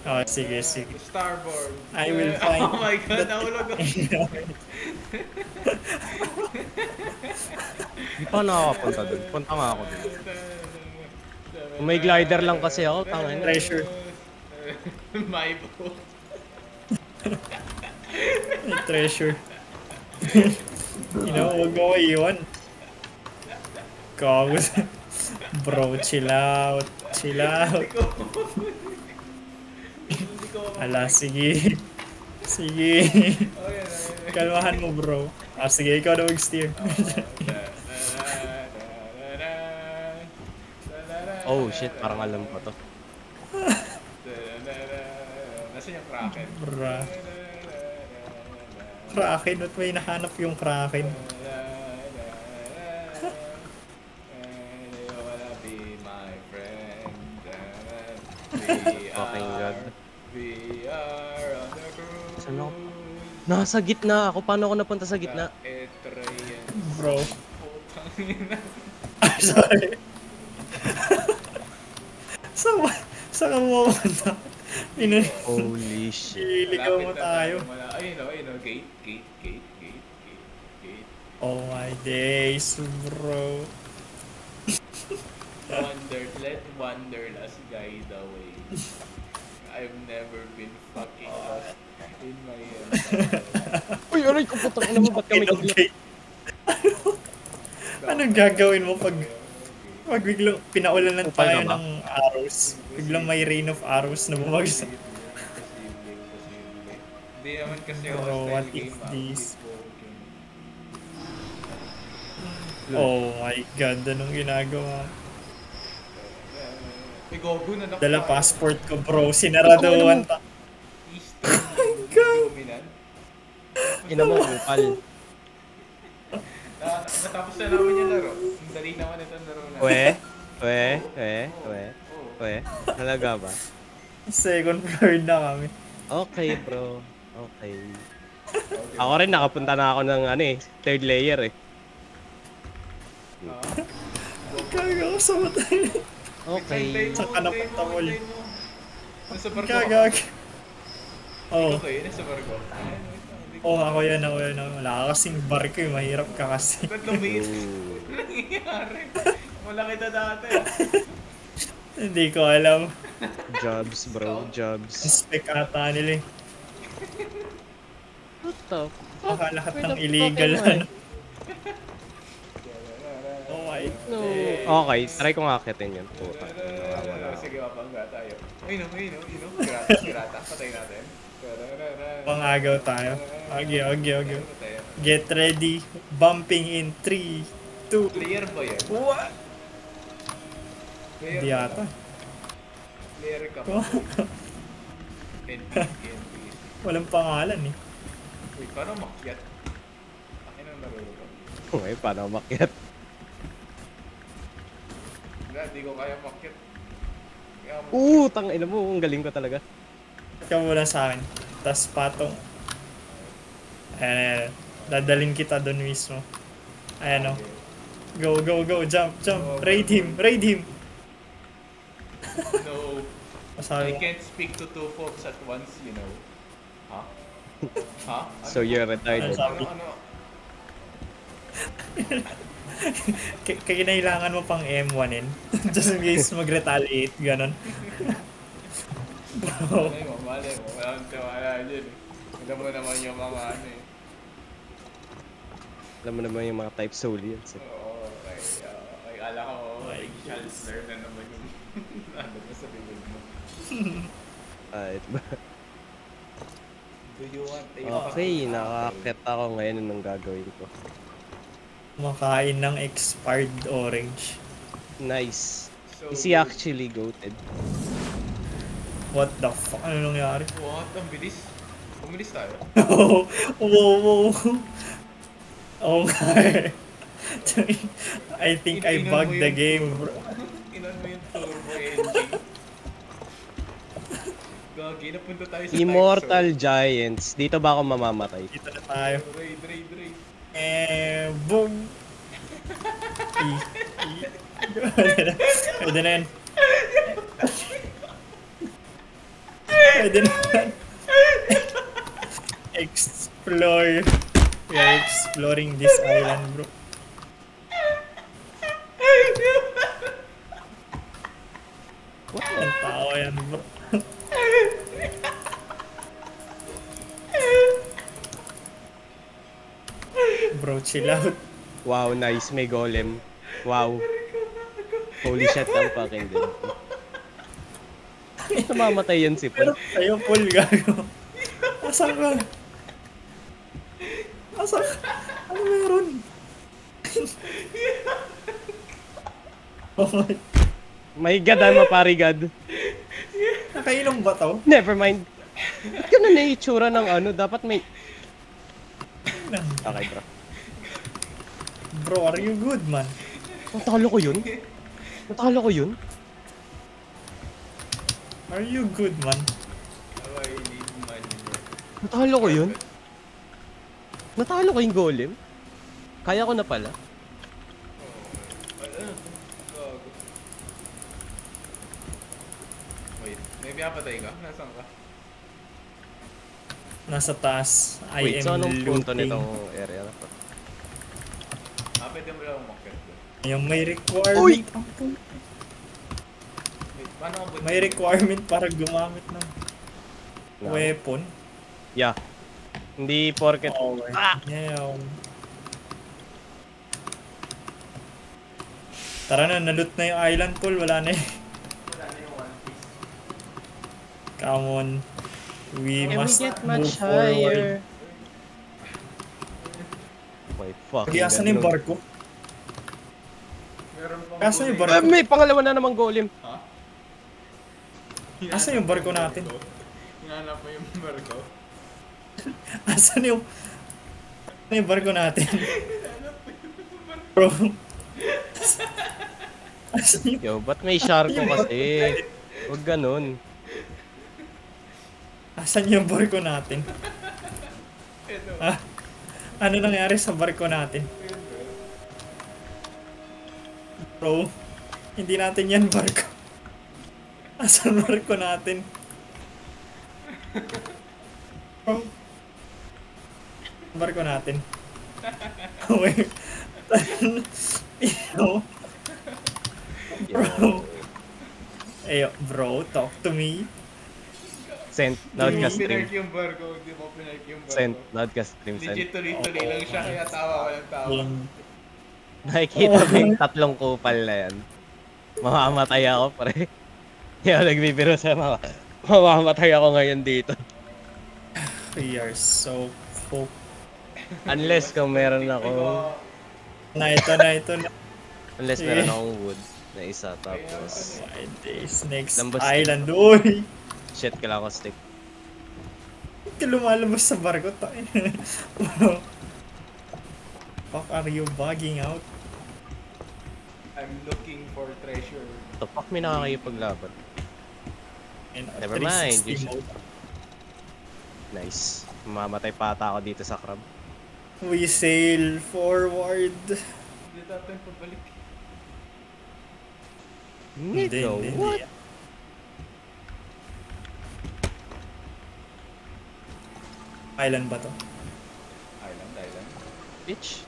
Oh, sige. Starboard. I will find Oh my god, nahulog ako. Hindi pa nakakapunta dun. Punta nga ako dun. Kung may glider lang kasi ako, tangin. Treasure. My boat. May treasure. Huwag mo ko iwan. Kagos. Bro, chill out. Ala, sige. Kalmahan mo, bro. Ah, sige, ikaw na mag-steer. Oh shit, parang alam ko to. Nasaan yung Kraken? Bra. Kraken? Ba't may nahanap yung Kraken? Fucking god. We are on the cruise. Saan ako? Nasa gitna ako. Paano ako napunta sa gitna? Bro. Putang ina. Ah, sorry. Saan ka pumunta? Holy shit. Iligaw mo tayo. Ayun o, gate. Oh my days, bro. Let wanderlust guide the way. I've never been fucking lost in my Uy, aray ko putang ina mo, ba't kami gagla? Okay. Anong gagawin mo pag biglang pinaulanan Upal tayo ka ba? ng arrows? Biglang may rain of arrows na bumagsak. Posible. Hindi naman kasi Bro, hostile what game. is this? Game. Oh my god, anong ginagawa? May gogo na Dala passport ko, bro. Sinaraduhan pa. Eastern dominant. Ina mo, upal. Natapos na namin yung laro. Ang dali naman itong laro na. We. Talaga ba? Second floor na kami. Okay, bro. Okay. Ako rin, nakapunta na ako ng third layer eh. Gagawa sa matay. Okay. Saan ka napunta, Mol? Nasa barko ka. Gagag. Oh. Okay, nasa barko. Oh, ako yan. Wala ka kasing barko eh. Mahirap ka kasi. Ba't lumit? Ano nangyayari? Wala kita dati. Hindi ko alam. Jobs, bro. Jobs. Spec ata nila eh. What the Baka lahat Where ng the illegal fuck am I? ano. Oh my No. God. Okay, try ko nga akitin yun. Puta. Sige, mapangga tayo. Ayun. Pirata. Patay natin. Pangagaw tayo. Okay. Get ready. Bumping in 3, 2. Player ba yan? What? Player Hindi ba ata. yan? Player ka ba? NP. Walang pangalan eh. Wait, paano makyat? Akin ang laro ko. Okay, paano umakyat? Wala, di ko kaya makyat. Tangina mo, ang galing ko talaga. Ikaw muna sa akin. Tapos patong. Ayan. Dadalhin kita doon mismo. Ayan o. Go. Jump. Raid him. No. Masabi I mo. can't speak to two folks at once, you know. Huh? Huh? So you're retarded. Ano? Kailangan mo pang M1-in. Just in case mag-retaliate. Ganon. Malay mo. Walang tiwala dyan eh. Alam mo naman yung mga ano eh. Alam mo naman yung mga type Solians eh. Oo, okay. Ala ko, Charles na naman yung ano mo sa bibig mo. Ba? Do you want a Okay, nakakit ako ngayon. Anong gagawin ko? Makain ng expired orange. Nice. So Is he actually goated? What the fuck? Ano nangyari? What? Ang bilis. Umilis tayo. Wow. Oh my. I think I bugged the game, bro. Inan mo yung turbo engine. Gagi, napunta tayo sa Immortal Giants. Dito ba ako mamamatay? Dito na tayo. Raid. Boom. Pwede na yan. Explore. We are exploring this island, bro. What? Ang tao yan, bro. Bro, chill out. Wow, nice. May golem. Wow. Holy shit, ang fucking dead. Namamatay yan si Pero Paul. sa'yo, Paul, gago. Asan ka? Asan ka? Ano meron? Oh my. My God, I'm a parigad. Nakainom ba to? Never mind. Ba't ka na naitsura ng ano? Dapat may... Okay, bro. Bro, are you good, man? Natalo ko yun? Are you good, man? I need money. Natalo ko yun? Natalo ko yung golem? Kaya ko na pala. Wait, may pinapatay ka? Nasaan ka? Nasa taas. I Wait, am so anong punto looting. nitong area na to? pwede mo lang umakyat doon. Yung may requirement. Wait, paano ang May requirement para gumamit ng weapon. Yeah. Hindi porket. Okay. Yeah. Tara na, naloot na yung island pool. Wala na eh. Wala na yung One Piece. Come on. We Can we must get move much forward. higher? Wait, fuck. Sige, asan yung barko? Meron pang Asan yung golem. barko? May pangalawa na namang golem. Ha? Asan yung barko natin? Hinanap mo yung barko? Asan yung barko natin? Bro. Asan yung... Yo, ba't may shark ko kasi? Huwag ganun. Asan yung barko natin? Ah, ano nangyari sa barko natin? Bro, hindi natin yan barko. Asan barko natin? Bro, barko natin. Wait. Bro. Bro, talk to me. Send, nodcast stream. Pinark yung barko, hindi mo pinark yung barko. Send, nodcast stream, send. Legit tuloy-tuloy lang siya, kaya tawa walang tawa. Nakikita mo yung tatlong kupal na yan. Mamamatay ako, pre. Yung nagbibiro sa mamamatay ako ngayon dito. We are so full. Unless kung meron ako... Ito na. Unless meron akong wood na isa, tapos... 5 days, next Lambas island. Uy! Shit, kailangan ko stick. Ka lumalabas sa barko tayo. Fuck, are you bugging out? I'm looking for treasure. The fuck, may nakakayipaglaban. Never mind, you should... Nice. Mamamatay pa ata ako dito sa crab. We sail forward. Hindi natin pabalik. Nigga, what? Island ba to? Island. Bitch.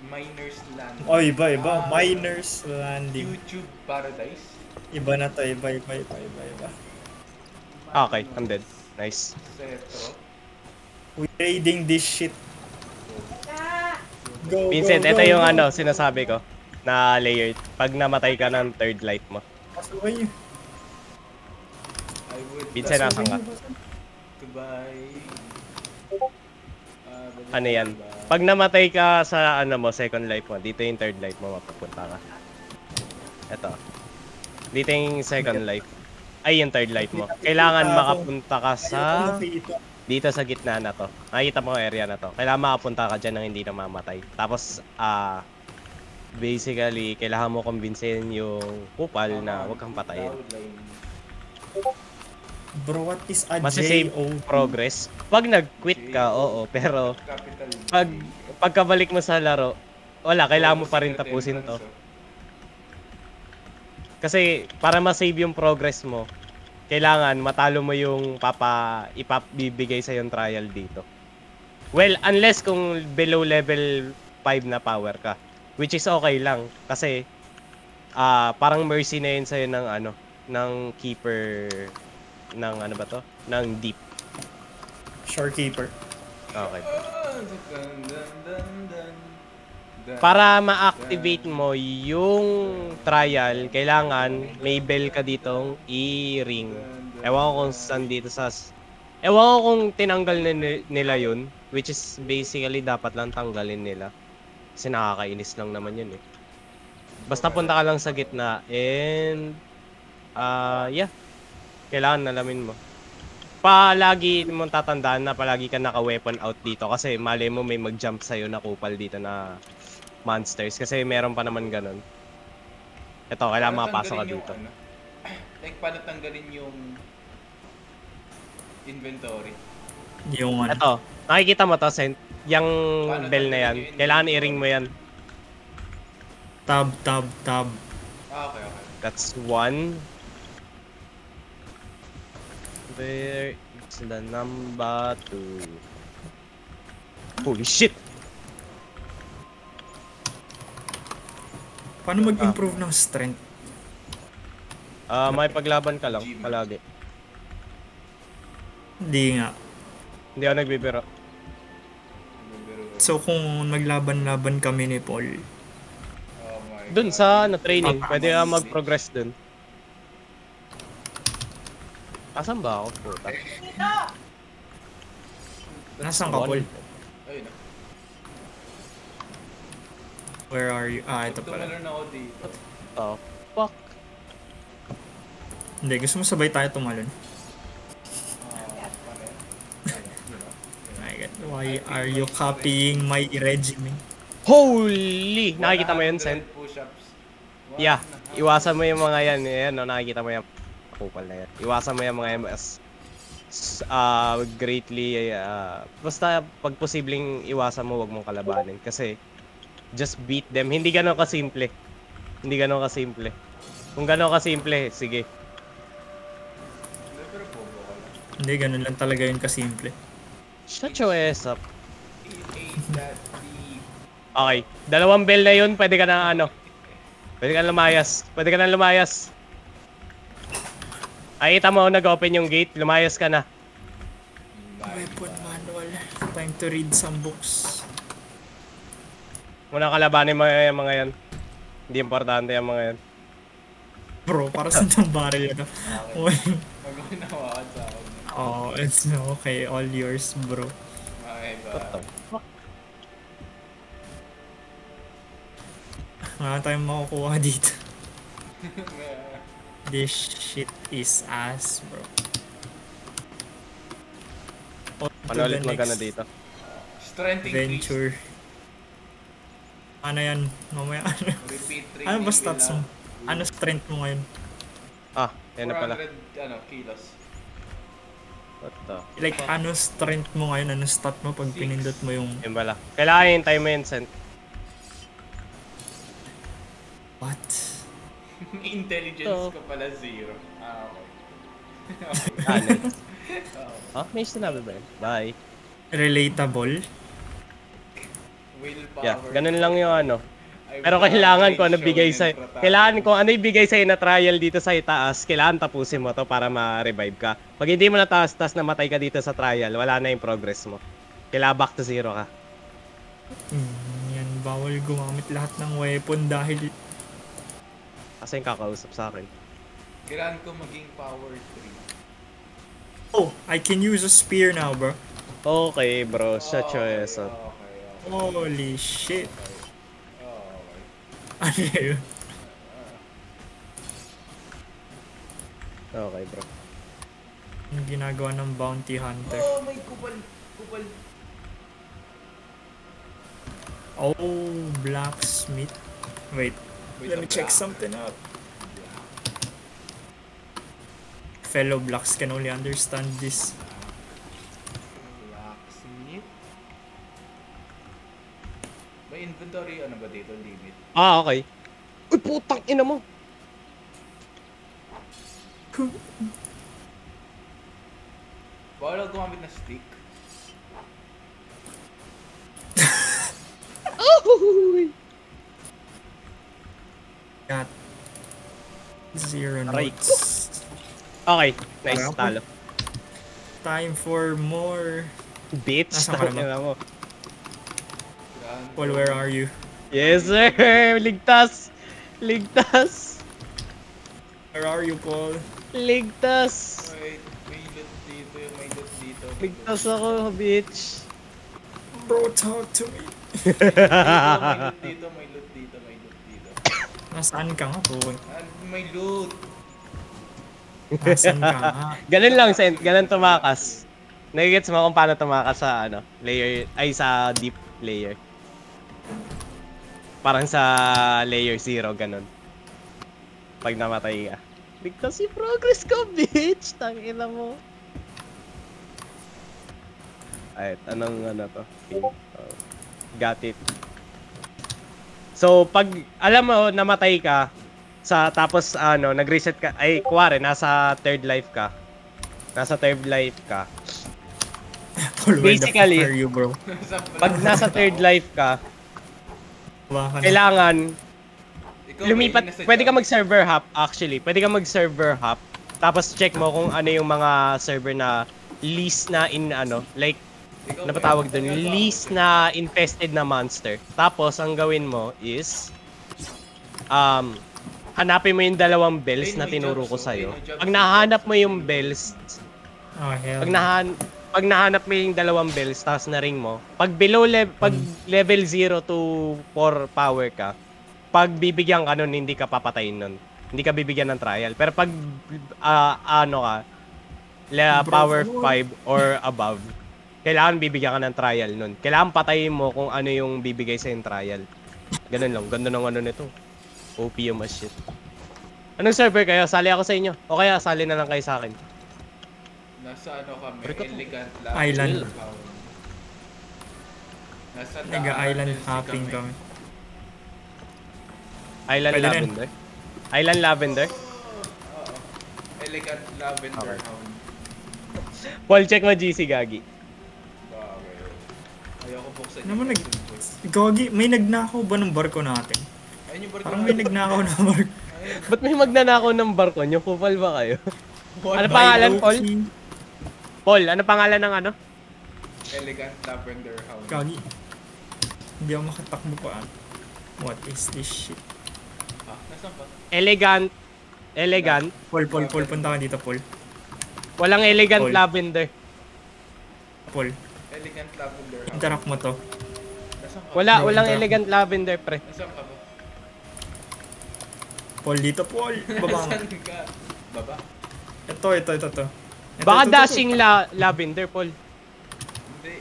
Miners Land. Oh, iba. Miners Landing. YouTube Paradise. Iba na to, iba. Okay, I'm dead. Nice. Setro. We raiding this shit. Go, Vincent, go, ito go, yung go. ano, sinasabi ko. Na layered. Pag namatay ka ng third life mo. Pasaway. I would Vincent, nasan ka? to buy... Ano yan? Pag namatay ka sa ano mo, second life mo, dito yung third life mo, mapapunta ka. Ito. Dito yung second life. Ay, yung third life mo. Kailangan makapunta ka sa... Dito sa gitna na to. Nakikita mo yung area na to. Kailangan makapunta ka dyan nang hindi namamatay. Tapos, basically, kailangan mo kumbinsin yung kupal na huwag kang patayin. Bro, what is a Masasave J.O.? progress. Pag nag-quit ka, oo. Pero, pagkabalik mo sa laro, wala, kailangan mo pa rin tapusin to. Kasi, para ma-save yung progress mo, kailangan matalo mo yung ipabibigay sa yung trial dito. Well, unless kung below level 5 na power ka. Which is okay lang. Kasi, parang mercy na yun sa'yo ng ano, ng keeper, ng ano ba to? Ng deep. Shorekeeper. Okay. Para ma-activate mo yung trial, kailangan may bell ka ditong i-ring. Ewan ko kung saan dito sa... Ewan ko kung tinanggal nila yun, which is basically dapat lang tanggalin nila. Kasi nakakainis lang naman yun eh. Basta punta ka lang sa gitna and... yeah. Kailangan nalamin mo. Palagi mong tatandaan na palagi ka naka-weapon out dito kasi malay mo may mag-jump sa'yo na kupal dito na monsters kasi meron pa naman ganun. Ito, kailangan makapasok ka dito. Ano? Like, paano tanggalin yung inventory? Yung ano. Ito, nakikita mo to, Sent? Yung Paano bell na yan. Kailangan i-ring mo yan. Tab. Okay. That's one. Where is the number 2? Holy shit! Paano mag-improve ng strength? May paglaban ka lang, palagi. Hindi nga. Hindi ako nagbibiro. So kung maglaban-laban kami ni Paul, Oh my Dun God. sa training, pwede ka mag-progress dun. Asan ba ako? Puta. nasaan ka Paul? Ayun na. Where are you? Ah, ito pala. Tumalon ako dito. Oh, fuck. Hindi, gusto mo sabay tayo tumalon? Paano yan? My God, why are you copying my regimen? Holy! Nakikita mo yun, 100 Sen? push-ups. Yeah, iwasan mo yung mga yan. Ayan, no, nakikita mo yan. Kupal na yan. Iwasan mo yung mga MS. Greatly, basta pag posibleng iwasan mo, wag mong kalabanin. Kasi, just beat them. Hindi ganun kasimple. Hindi ganun kasimple. Kung ganun kasimple, sige. Hindi, pero bobo ka lang. Hindi, ganun lang talaga yun kasimple. Shut your ass up. It ain't that deep. Okay, 2 bell na yun, pwede ka na ano. Pwede ka na lumayas. Pwede ka na lumayas. Ay, kita mo, nag-open yung gate, lumayas ka na. Weapon manual. Time to read some books. Muna kalabanin mo yung mga yan. Hindi importante yung mga yan. Bro, para sa itong baril yun. Mag-unawakan sa akin. Oh, it's okay. All yours, bro. Okay What the ba? fuck? Wala tayong makukuha dito. This shit is ass, bro. On to Ano the ulit magana next dito? Strength increase. Venture. Ano yan? Mamaya ano? Repeat training. Ano ba stats mo? Ano strength mo ngayon? Ah, yan na pala. 400 kilos. What the? Like, ano strength mo ngayon? Ano stat mo pag pinindot mo yung... Yan pala. Kailangan yung time mo yun, Sen. What? Intelligence ko pala 0. Ah, okay. Ah, nice. Ah, may sinabi ba yun? Bye. Relatable? Willpower. Yeah, ganun lang yung ano. I Pero will kailangan ko ano show bigay in sa Protect. kailangan ko ano ibigay sa na trial dito sa itaas. Kailangan tapusin mo to para ma-revive ka. Pag hindi mo nataas-tas namatay ka dito sa trial, wala na yung progress mo. Kailangan back to 0 ka. Yan, bawal gumamit lahat ng weapon dahil... Kasi yung kakausap sa akin. Kailangan ko maging power 3. Oh, I can use a spear now, bro. Okay, bro. Shut your ass up. Okay. Holy shit. Okay. Ano yun? Okay, bro. Yung ginagawa ng bounty hunter. Oh, may kupal. Kupal. Oh, blacksmith. Wait, let me check black. something out. Fellow blacks can only understand this. Blacksmith. May inventory ano ba dito? Limit. Ah, okay. Uy, putang ina mo. Bawal ako gumamit na stick. Got 0 Aray notes. Okay, nice. Parang ako. Talo. Time for more. Bitch, Nasaan ka tangina mo. Kailangan Paul, where are you? Yes, sir! Ligtas! Ligtas! Where are you, Paul? Ligtas! Wait, may loot dito, may loot dito. Ligtas ako, bitch! Bro, talk to me. May loot dito. Nasaan ka nga, Paul? May loot. Nasaan ka nga? Ganun lang, Sent. Ganun tumakas. Nagigets mo kung paano tumakas sa ano, layer, ay sa deep layer. Parang sa layer 0, ganun. Pag namatay ka. Ligtas yung progress ko, bitch! Tangina mo. Ay, anong ano to? Okay. Oh, got it. So, pag alam mo namatay ka sa tapos ano, nag-reset ka, ay kuwari nasa third life ka. Nasa third life ka. Paul, where the fuck Basically, are you, bro? Pag nasa third life ka, Baka na. kailangan Ikaw pwede ka mag-server hop actually. Pwede ka mag-server hop. Tapos check mo kung ano yung mga server na least na like napatawag doon, least na infested na monster. Tapos ang gawin mo is hanapin mo yung 2 bells na tinuro ko sa'yo. Pag nahanap mo yung bells, pag nahanap mo yung 2 bells, tapos na-ring mo, pag level 0 to 4 power ka, pag bibigyan ka nun, hindi ka papatayin nun. Hindi ka bibigyan ng trial. Pero pag power 5 or above, kailangan bibigyan ka ng trial nun. Kailangan patayin mo kung ano yung bibigay sa yung trial. Ganun lang. Ganda ng nito. OP yung mas shit. Anong server kayo? Sali ako sa inyo. O kaya sali na lang kayo sa akin. Nasa kami? Elegant Island. Nasa Nag-island hopping kami. Island Lavender? Island Lavender? Oo. Elegant Lavender Hound. Paul, check mo GC, Gagi. Ayoko buksan Naman Gagi, may nagnakaw ba ng barko natin? Parang may nagnakaw ng barko. Ba't may magnanakaw ng barko nyo? Kupal ba kayo? Ano pangalan, Paul? Paul, ano pangalan ng Elegant Lavender Hound. Gagi. Hindi ako makatakbo pa. What is this shit? Nasaan pa? Elegant. Paul, punta ka dito, Paul. Walang elegant Paul. lavender. Paul, Elegant Lavender Hound. interrupt mo to. Nasaan ka? Walang elegant lavender, pre. Nasaan ka ba? Paul, dito, Paul. Baba mo. Nasaan ka? Baba? Ito. Baka Ito. dashing lavender, Paul. Hindi,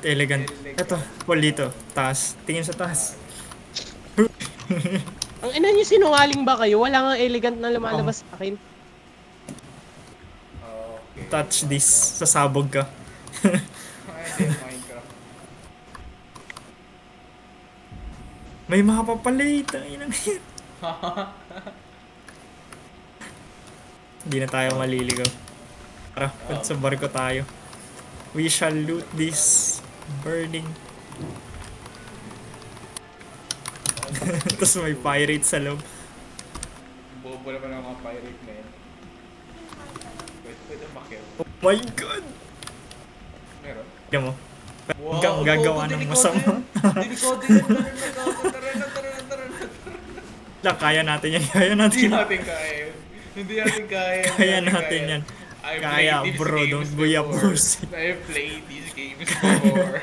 Elegant. Ito, Paul, dito. Taas. Tingin sa taas. Ang ina niyo, sinungaling ba kayo? Wala nga elegant na lumalabas sa akin. Okay. Touch this. Sasabog ka. Hindi, Minecraft. May makapapalit. Ang inang yan. Hindi na tayo maliligaw. Tara, sa barko tayo. We shall loot this burning. Tapos may pirate sa loob. Bobo naman ang mga pirate na yan. Pwede makil. Oh my god! Meron? Tignan mo. Hanggang gagawa ng masama. Delikado yan. Lang, kaya natin yan. Kaya natin Hindi yan. natin kaya. Hindi natin kaya. Kaya natin yan. I've Kaya, played these bro, games don't buya before. pussy. I've played these games before.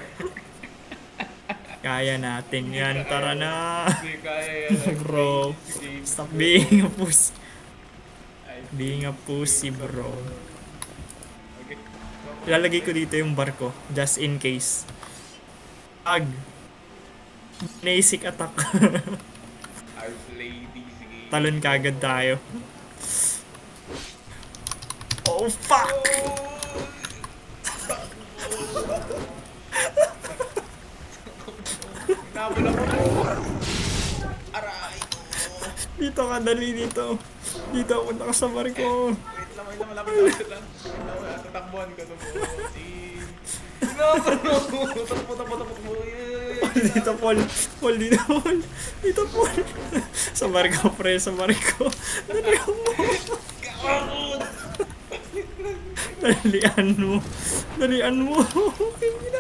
Kaya natin yan. Tara na. Hindi kaya yan. I've Bro, played these games stop before. being a pussy. I've Being a pussy, bro. Okay. Ilalagay ko dito yung barko. Just in case. Ag. Basic attack. I've played these games. Talon kagad tayo. Oh, fuck! Nabula ko po. Aray! Dito ka, dali dito. Dito, punta ka sa barko. Wait lang, malapit lang. Tatakbuhan ko to po. Takbo mo. Dito, Paul. Paul, dito, Paul. Dito, Paul. Sa barko, pre. Sa barko. Dalihan mo. Dalian mo. Dalian mo. Hindi na.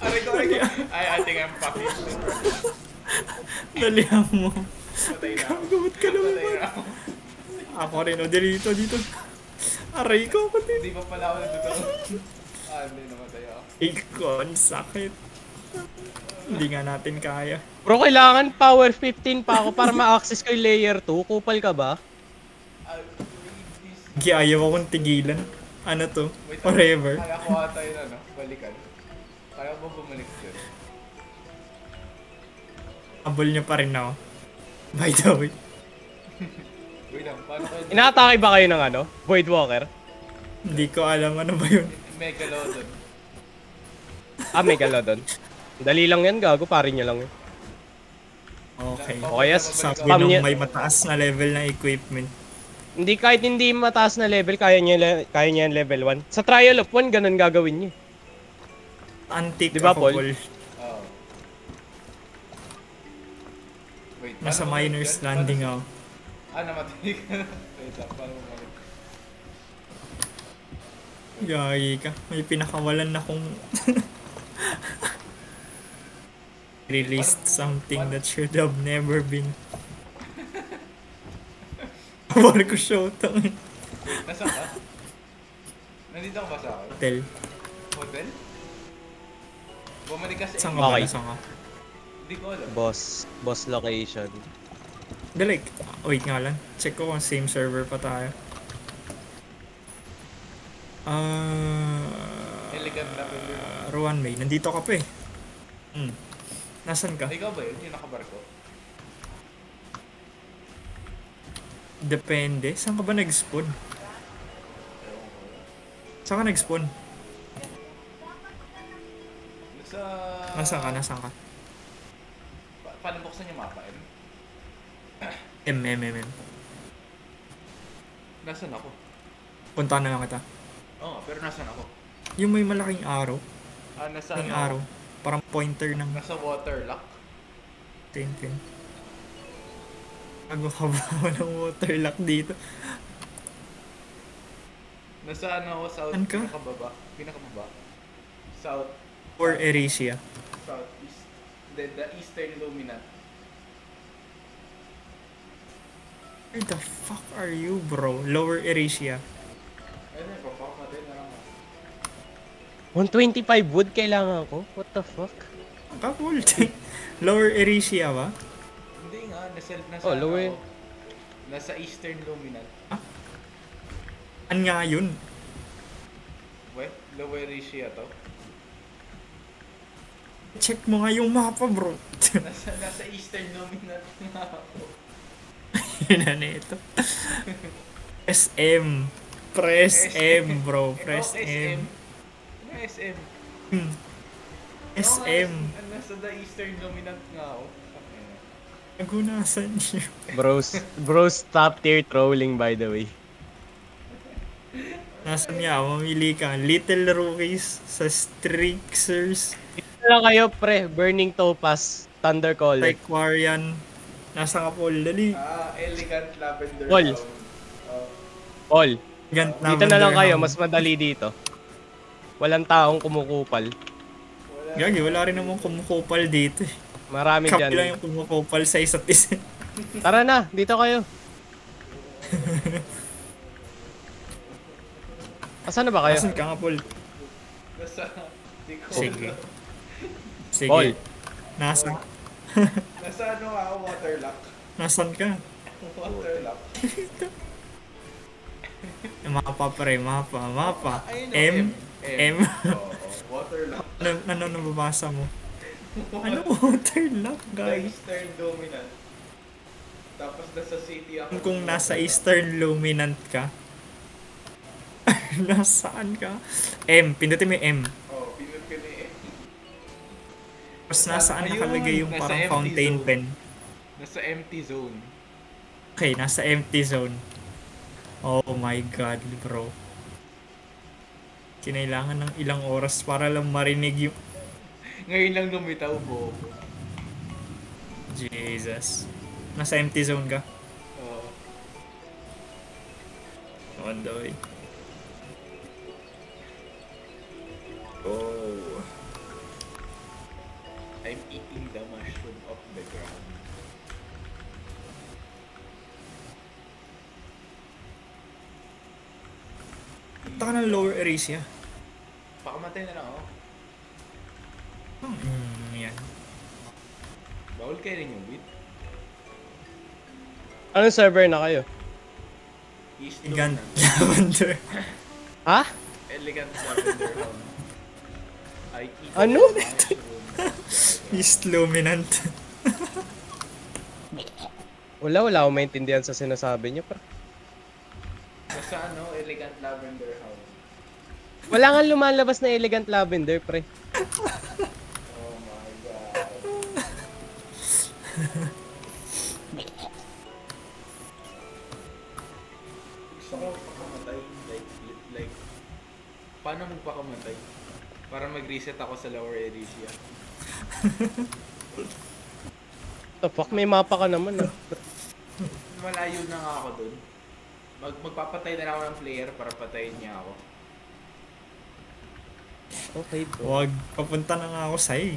Aray ko. I think I'm fucking. Dalihan mo. Patay na ako. Gamot ka naman. Patay na ako. Ako rin, o. Dito. Aray ko, pati. Hindi pa pala ako nandito. Hindi namatay ako. Ikon, sakit. Hindi nga natin kaya. Bro, kailangan power 15 pa ako para ma-access ko yung layer 2. Kupal ka ba? Ayaw akong tigilan. Ano to? Forever. Kaya ko ata yun, balikan. Kaya mo bumalik yun. Habol niya pa rin ako. By the way. Wait lang, paano kayo? Inaatake ba kayo ng Void Walker? Hindi ko alam ano ba yun. Megalodon. Megalodon. Dali lang yan, gago. Parin nyo lang yun. Okay. O kaya, Sabi spam nung niya. may mataas na level ng equipment. Kahit hindi mataas na level, kaya niya yan level 1. Sa trial of 1, ganun gagawin niya. Antique Diba, ako, Paul? Paul. Oo. Nasa miner's landing ako. Namatay ka. Wait lang, paano mo mali? Gagi ka. May pinakawalan na kong released something that should have never been. Marco Showtime. Nasaan ka? Nandito ka ba sa akin? Hotel. Hotel? Bumalik ka sa Saan ka ba? Okay. Saan ka? Hindi ko alam. Boss location. Like, wait nga lang. Check ko kung same server pa tayo. Elegant na pwede. Rowan May. Nandito ka pa eh. Nasaan ka? Ikaw ba yun? Yung nakabarko? Depende. Saan ka ba nag-spawn? Saan ka nag-spawn? Nasa... Nasaan ka? Paano buksan yung mapa? M. Nasaan ako? Punta na lang kita. Oo, pero nasaan ako? Yung may malaking arrow. Nasa Yung arrow. Parang pointer ng Nasa waterlock. tin. Nagmukha ng waterlock dito. Nasa ano ako, south, Saan ka? pinakababa. South, Or Eresia. southeast. The eastern luminant. Where the fuck are you, bro? Lower Eresia. Ayun, papakamatay na lang ako. 125 wood kailangan ko? What the fuck? Kapul. Lower Eresia ba? Hindi nga, nasa Oh, lower. ako. Nasa eastern luminant. An nga yun? Wait, lower Asia to. Check mo nga yung mapa, bro. Nasa eastern luminant nga ako. Yun na ito. SM. Press M, bro. Press M. Ano SM? SM. Nasa the eastern luminant nga ako. Nagunasan niyo. Bros top tier trolling by the way. Nasaan niya? Mamili ka. Little Rookies sa Strixers. Ito lang kayo pre, Burning Topaz, Thunder Caller. Tyquarian. Nasa ka, Paul? Dali. Elegant lavender. Paul. Paul, Gant dito na lang kayo, mas madali dito. Walang taong kumukupal. Gagi, wala rin namang kumukupal dito. Marami Kami dyan. lang yung kumukupal sa isa't isa. Tara na, dito kayo. Asan na ba kayo? Nasaan ka nga, Paul? Nasa, di ko. Sige. Paul. Nasa? Nasa ano ako, waterlock. Nasaan ka? Waterlock. Mapa pre, mapa. Ayun yung M. Oo, waterlock. Ano nababasa mo? Ano waterlock, The guys? eastern dominant. Tapos nasa city ako. Kung nasa Eastern Luminant ka, nasaan ka? M, pindutin mo yung M. Oh, pinag ko na eh. Tapos nasaan Ayun, nakalagay yung nasa parang empty fountain zone. pen? Nasa empty zone. Okay, nasa empty zone. Oh my god, bro. Kinailangan ng ilang oras para lang marinig yung... Ngayon lang lumitaw, bobo. Jesus. Nasa empty zone ka? Oo. On the way. Oh. I'm eating the mushroom off the ground. Punta ka ng lower Eresia. Pakamatay na lang ako. Yan. Bawal kayo rin yung weed. Anong server na kayo? East Elegant Luminant. Lavender. Ha? Elegant lavender hound. I eat Ano? the mushroom off the ground. East Luminant. Wala akong maintindihan sa sinasabi niyo. Basta ano, elegant lavender hound. Wala nga lumalabas na elegant lavender, pre. Oh my god. Gusto ko pakamatay. Like, paano magpakamatay? Para mag-reset ako sa lower Eresia. The fuck, may mapa ka naman ah. Malayo na nga ako dun. Magpapatay na lang ako ng player para patayin niya ako. Okay bro. Wag, papunta na nga ako sa'yo.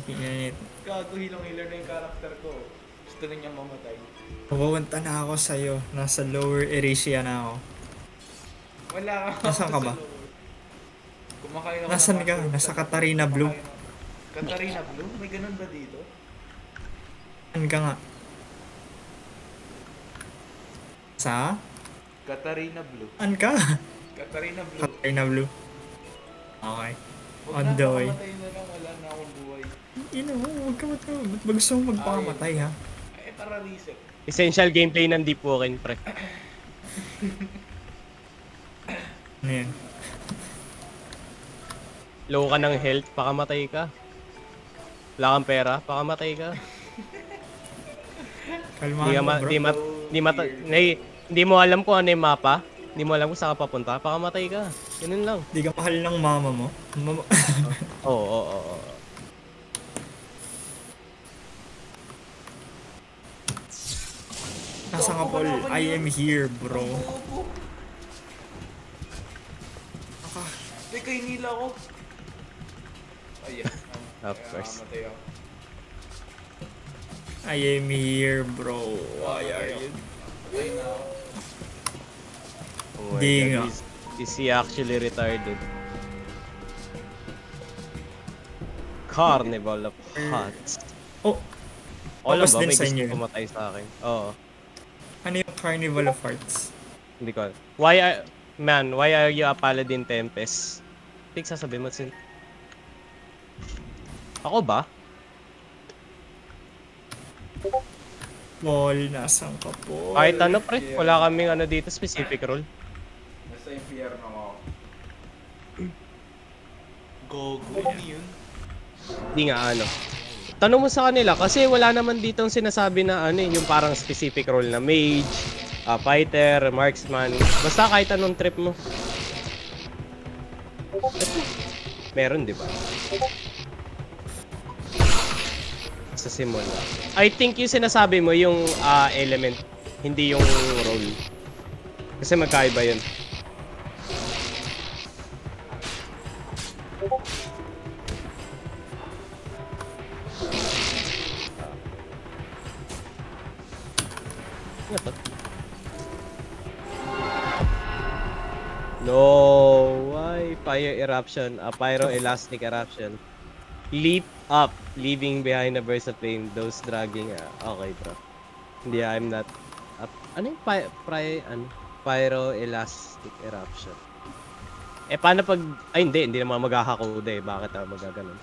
Gago, hilong-hilo na yung character ko. Gusto na niyang mamatay. Papunta na ako sa'yo. Nasa lower Eresia na ako. Wala ka. Nasaan ka ba? Kumakain ako Nasaan ng ka? mushroom Nasa sa- Katarina Blue. Katarina Blue? May ganun ba dito? Saan ka nga? Sa? Katarina Blue. Saan ka? Katarina Blue. Katarina Blue. Okay. Huwag On na, the way. pakamatay na lang. Wala na akong buhay. Huwag ka matawag. Ba't ba gusto mong magpakamatay ha? Eh, para reset. Essential gameplay ng Deep Woken, pre. Ano yan? Low ka ng health, pakamatay ka. Wala kang pera, pakamatay ka. Kalmahan mo bro. Hindi mo alam kung ano yung mapa. Hindi mo alam kung saan ka papunta, pakamatay ka. Ganun lang. Di ka mahal ng mama mo. Oo. Nasaan ka Paul? I am here bro. Teka, hinila ako. Ayan. Of course. Mamatay ako. I am here bro. Why are you? Patay na ako. Oh my Di God, nga. is he actually retarded? Carnival of Hearts. Oh, All Tapos ba? din May sa gusto inyo. pumatay sa akin. Oo. ano yung Carnival of Hearts? Hindi ko alam. Why are you a Paladin Tempest? Think sasabihin mo sin... Ako ba? Paul, nasaan ka Paul? Kahit ano pre, wala kaming ano dito, specific role. Nasa impyerno ako. Gogo, ano yun? Hindi nga ano. Tanong mo sa kanila kasi wala naman ditong sinasabi na ano yung parang specific role na mage, fighter, marksman. Basta kahit anong trip mo. Meron, di ba? Sa simula. I think yung sinasabi mo yung element, hindi yung role. Kasi magkaiba yun. Ano to? No, why? Fire eruption, a pyroelastic eruption. Leap up, leaving behind a burst of flame, those dragging. Okay, bro. Hindi, I'm not. Ano yung pyroelastic eruption? Eh, paano pag... Ay, hindi naman maghahakuda eh. Bakit ako magaganon?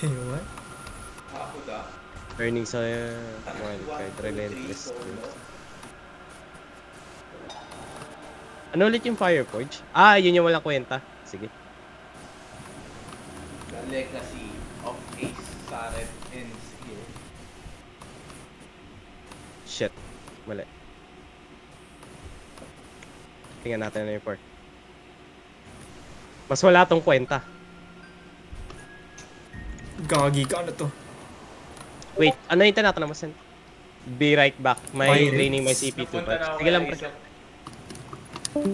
What? Ako da. Burning Sawyer, Wildcard, Relentless. Ano ulit yung Fireforge? Yun yung walang kwenta. Sige. The legacy of Ace, Saret, and Skill. Shit. Mali. Tingnan natin na yung 4. Mas wala tong kwenta. Gagi ka, ano to? Wait, ano yung tinatanong mo? Be right back. May Pirates. draining my CP2 Napunta na patch. ako Sige lang, kay pre. Ace.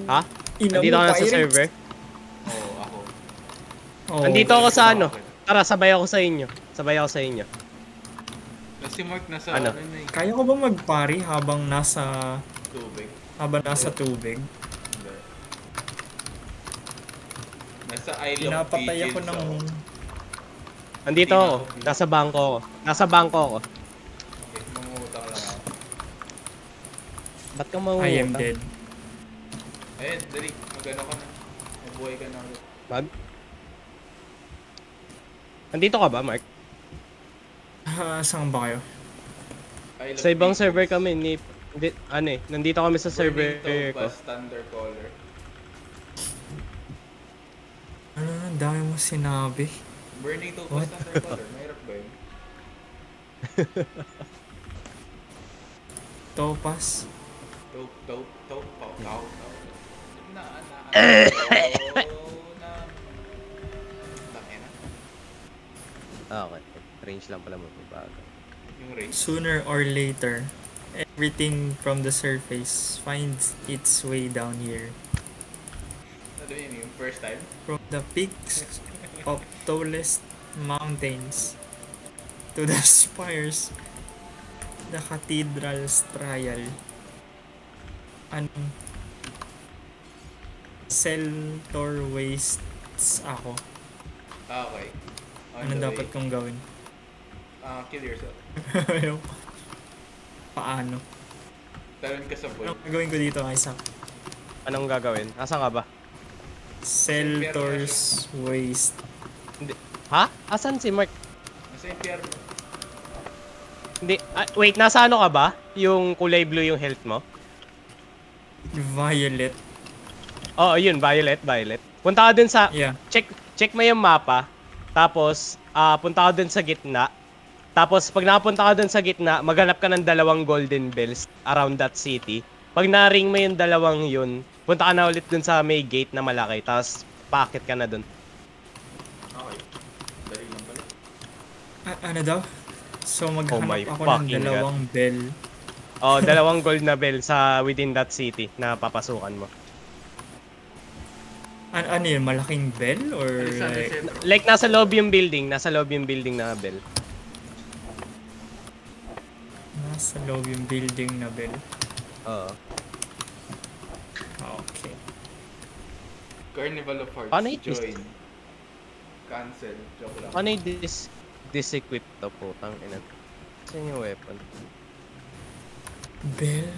Ha? Ina Nandito mo, ka na sa pirates. server? Oo, ako. Oh, Nandito ako sa ano. Tara, sabay ako sa inyo. Sabay ako sa inyo. Kasi Mark nasa Ano? ano na eh. Kaya ko ba magpari habang nasa Tubig. tubig? Hindi. Nasa Isle of Pinapatay ako Pigeons ng... Nandito ako. Nasa bangko ako. Nasa bangko ako. Okay, mangungutang lang ako. Ba't ka I am mangungutang? dead. Ayun, dali. Mag-ano ka na. Mabuhay ka na ulit. Mag? Nandito ka ba, Mark? Saan ba kayo? Isle of Sa ibang Pigeons. server kami ni... nandito kami sa server Burning ko. Topaz, Thundercaller. Ano, ang dami mo sinabi. Burning Topaz, What? Thundercaller. Mahirap ba yun? Topaz. Pau. Na. Okay. Range lang pala mo. Bago. Yung race. Sooner or later, everything from the surface finds its way down here. Ano yun yung first time? From the peaks of tallest mountains to the spires, the cathedral's trial. Seltor wastes ako. Okay. On Ano the dapat way. kong gawin? Kill yourself. Paano? Talon ka sa pool. Anong gagawin ko dito, Isaac? Anong gagawin? Asan ka ba? Seltor's waste. Hindi. Ha? Asan si Mark? Nasa impyerno. Hindi. Wait, nasa ano ka ba? Yung kulay blue yung health mo? Violet. Oo, yun. Violet. Punta ka dun sa... Yeah. Check mo yung mapa. Tapos, punta ka dun sa gitna. Tapos, pag nakapunta ka dun sa gitna, maghanap ka ng 2 golden bells around that city. Pag na-ring mo yung 2 yun, punta ka na ulit dun sa may gate na malaki. Tapos, paakit ka na dun. Okay. Dali lang pala. Ano daw? So maghanap my ako ng fucking 2 bell. Oh, 2 gold na bell sa within that city na papasukan mo. Ano yun? Malaking bell? Or Alexander like, Centro. Like, nasa loob yung building. Nasa loob yung building na bell. nasa loob yung building na bell? Oo. Okay. Carnival of Hearts. Paano i-dis- Join. Cancel. Joke lang. Ano yung disequip to, putang ina? Saan yung weapon? Bell.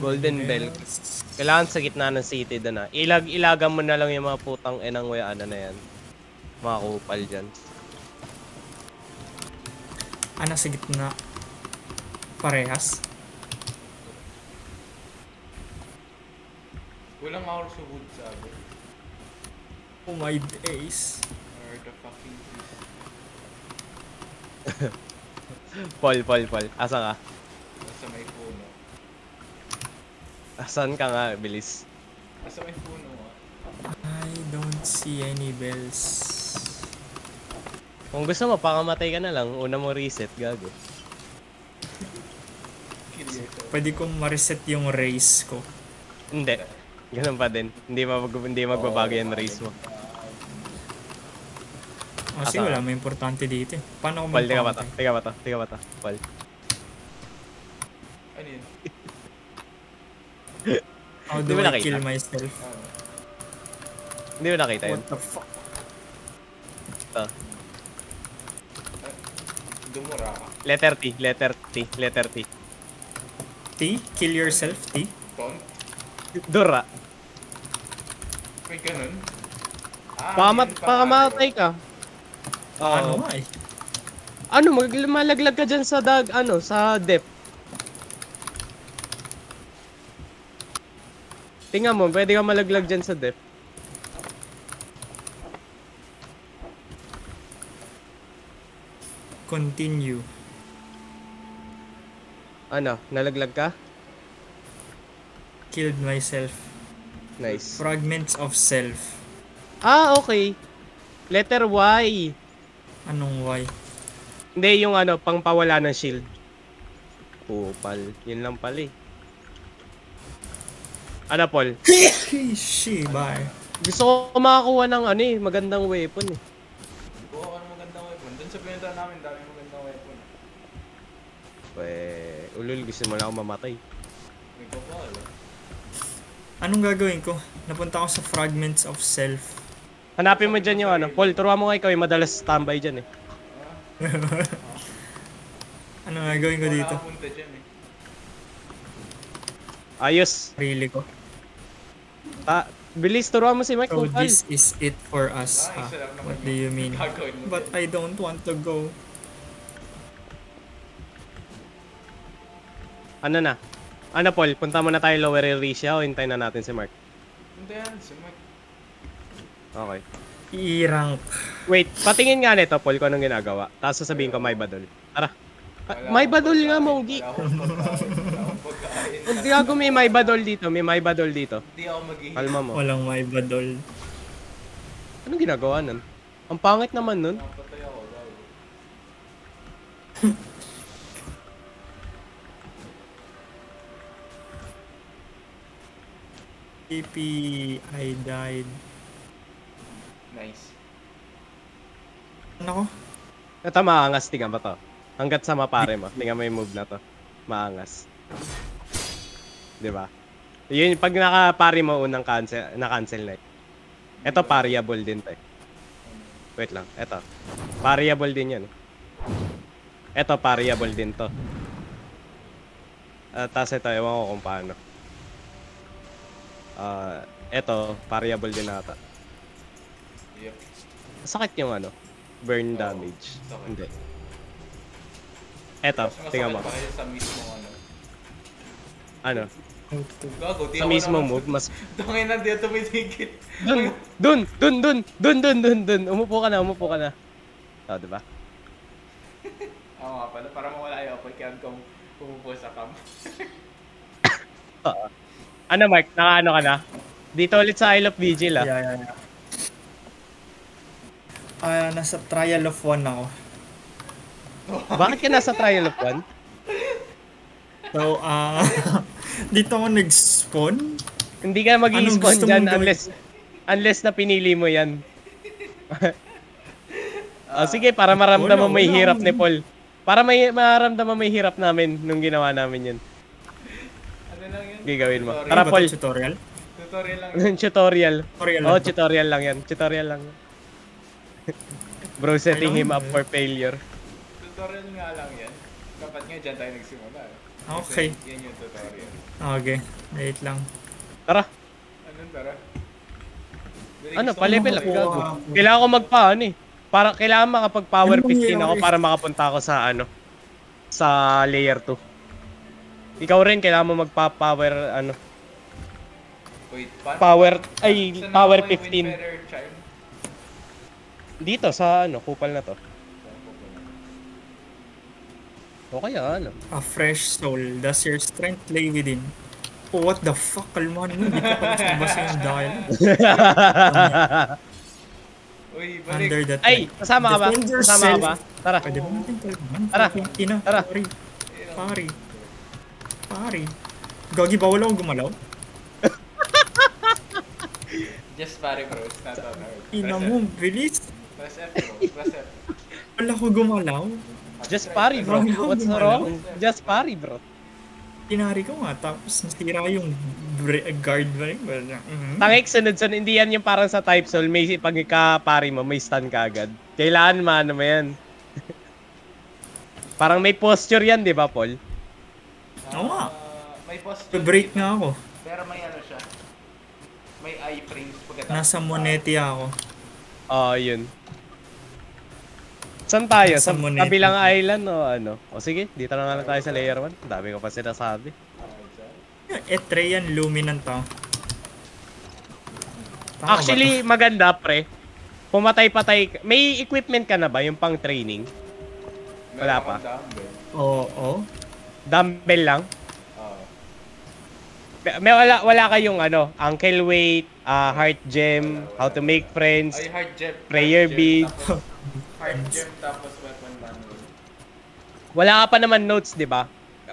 Golden bell. bells. Kailangan sa gitna ng city doon na. Ilagan mo na lang yung mga putang inang ano na yan. Mga kupal dyan. Sa gitna? Parehas? Walang hour sa wood sabi. Oh my days. Or the fucking beast. Paul. Asa ka? Nasa may puno. Asan ka nga? Bilis. Nasa may puno I don't see any bells. Kung gusto mo, pakamatay ka na lang. Una mo reset, gago. Kill yourself. Pwede kong ma-reset yung race ko. Hindi. Ganun pa din. Hindi magbabago yung race mo. Kasi Asa? wala may importante dito eh. Paano ako Paul, tiga ba magpamatay? to? Paul. Ano yun? How Di do mo I nakita? kill myself? Hindi mo nakita yun. What the fuck? Ito. Dumura ka. Letter T. T? Kill yourself, T? Ton? Dura. May ganun? Pakamatay ka. Ano nga eh? Ano, malaglag ka dyan sa sa depth. Tingnan mo, pwede ka malaglag dyan sa depth. Continue. Ano, nalaglag ka? Killed myself. Nice. Fragments of self. Okay. Letter Y. Anong Y? Hindi, yung pangpawala ng shield. Pupal. Yun lang pala eh. Ano, Paul? She, bye. Gusto ko makakuha ng magandang weapon eh. Oo, ano magandang weapon. Doon sa pinunta namin, dami magandang weapon. Ulul, gusto mo lang ako mamatay. May kapal. Anong gagawin ko? Napunta ako sa fragments of self. Hanapin mo dyan yung Paul, turuan mo nga ikaw, madalas standby dyan eh. Anong gagawin ko dito? Wala punta dyan eh. Ayos. Really ko. Bilis, turuan mo si Mike So kung this is it for us. Isa lang naman What do you mean? gagawin mo But dyan. I don't want to go. Ano na? Paul, punta muna tayo Lower Eurasia o hintayin na natin si Mark? Punta yan, si Mike. Okay. I-rank. Wait, patingin nga nito, Paul, kung anong ginagawa. Tapos sasabihin ko, may badol. Tara. Wala May akong badol nga, pagkain, Mogi. Wala akong pagkain. Hindi ako may badol dito. May badol dito. Hindi ako mag-ihip. Kalma mo. Walang may badol. Anong ginagawa nun? Ang pangit naman nun. Napatay ako, gago. TP, I died. Nice. Ano ko? Ito maangas, tingnan mo to. Hanggat sa mapare mo, tingnan mo yung move na to. Maangas. Diba? Yun, pag nakapari mo unang na-cancel na. Ito pariable din to eh. Wait lang, ito. Pariable din yan. Ito pariable din to. Tapos ito, ewan ko kung paano. Ito, pariable din nata. Yep. Sakit yung ano, burn damage. Sakit. Hindi. Eto, Mas tingnan mo. masakit pa kayo sa mismo ano. Ano? Gago, di Sa ako mismo naman- move, mas... Tangin na dito tumidikit. Dun! Umupo ka na. Oh, diba? Oo nga pala, para mawala yung apoy, kaya kung pumupo sa cam. Ano, Mark? Nakaano ka na? Dito ulit sa Isle of Vigil, ah. Yeah. Nasa trial of 1 ako. Bakit ka nasa trial of 1? So, dito ako nag-spawn. Hindi ka mag-i-spawn gusto dyan mong gawin? unless na pinili mo yan. Sige, para maramdaman mo yung hirap ni Paul. Para maramdaman mo yung hirap namin nung ginawa namin yun. Ano lang yun? Gagawin mo. Tutorial. Tara, Ano ba Paul. to, tutorial? Tutorial lang. Tutorial. Tutorial Oh, lang to. tutorial lang yan. Tutorial lang. Bro, setting him up for failure. Tutorial nga lang yan. Dapat nga dyan tayo nagsimula. Okay. Kasi yan yung tutorial. Okay, wait lang. Tara. Anong tara? Ano, Gusto ko pa-level up. makakuha. Gago. Kailangan ko magpa-ano eh. Kailangan makapag-power Ano 15 ako nangyayari? para makapunta ako sa ano. Sa layer 2. Ikaw rin, kailangan mo magpa-power ano. Wait, paano? Power, Saan power nakuha yung 15. Windfeather Charm? Dito sa ano, kupal na to. O kaya ano. A fresh soul. Does your strength lay within? Oh, what the fuck? Kalmahan mo. Hindi ko pa nabasa yung dialogue. Uy, Under balik. that Ay, kasama ka ba? Defend Kasama ka yourself. ba? Tara. Pwede mo natin kalmahan. Tara. Ina, Tara. Pari. Gagi, bawal ako gumalaw? Just pare bro, it's not on earth. Ina mo, bilis. Press F bro, press F. Wala ko gumalaw. Just party, bro. What's wrong? Just party, bro. Tinari ko nga, tapos nasira yung guard ba rin? Tangik, sunod-sunod. Hindi yan yung parang sa Type Soul. May pag pari mo, may stun ka agad. Kailangan maano mo yan. Parang may posture yan, di ba, Paul? Oo nga. May posture. Break dito, nga ako. Pero may ano siya. May iframes pagkatapos. Nasa Monetia ako. Yun. Saan tayo? Sa Nasa Monetti. kabilang island o ano? O sige, dito na nga lang tayo sa layer 1. Ang dami ko pa sinasabi. Etrean Luminant ako. Tama Actually, maganda, pre. Pumatay-patay. May equipment ka na ba? Yung pang training? Wala pa. ba to? Oo. Dumbbell lang? May wala kayong ano, ankle weight, heart gem, how to make friends, Ay, hard gem. prayer bead. Hard gem tapos weapon manual. Wala ka pa naman notes, di ba?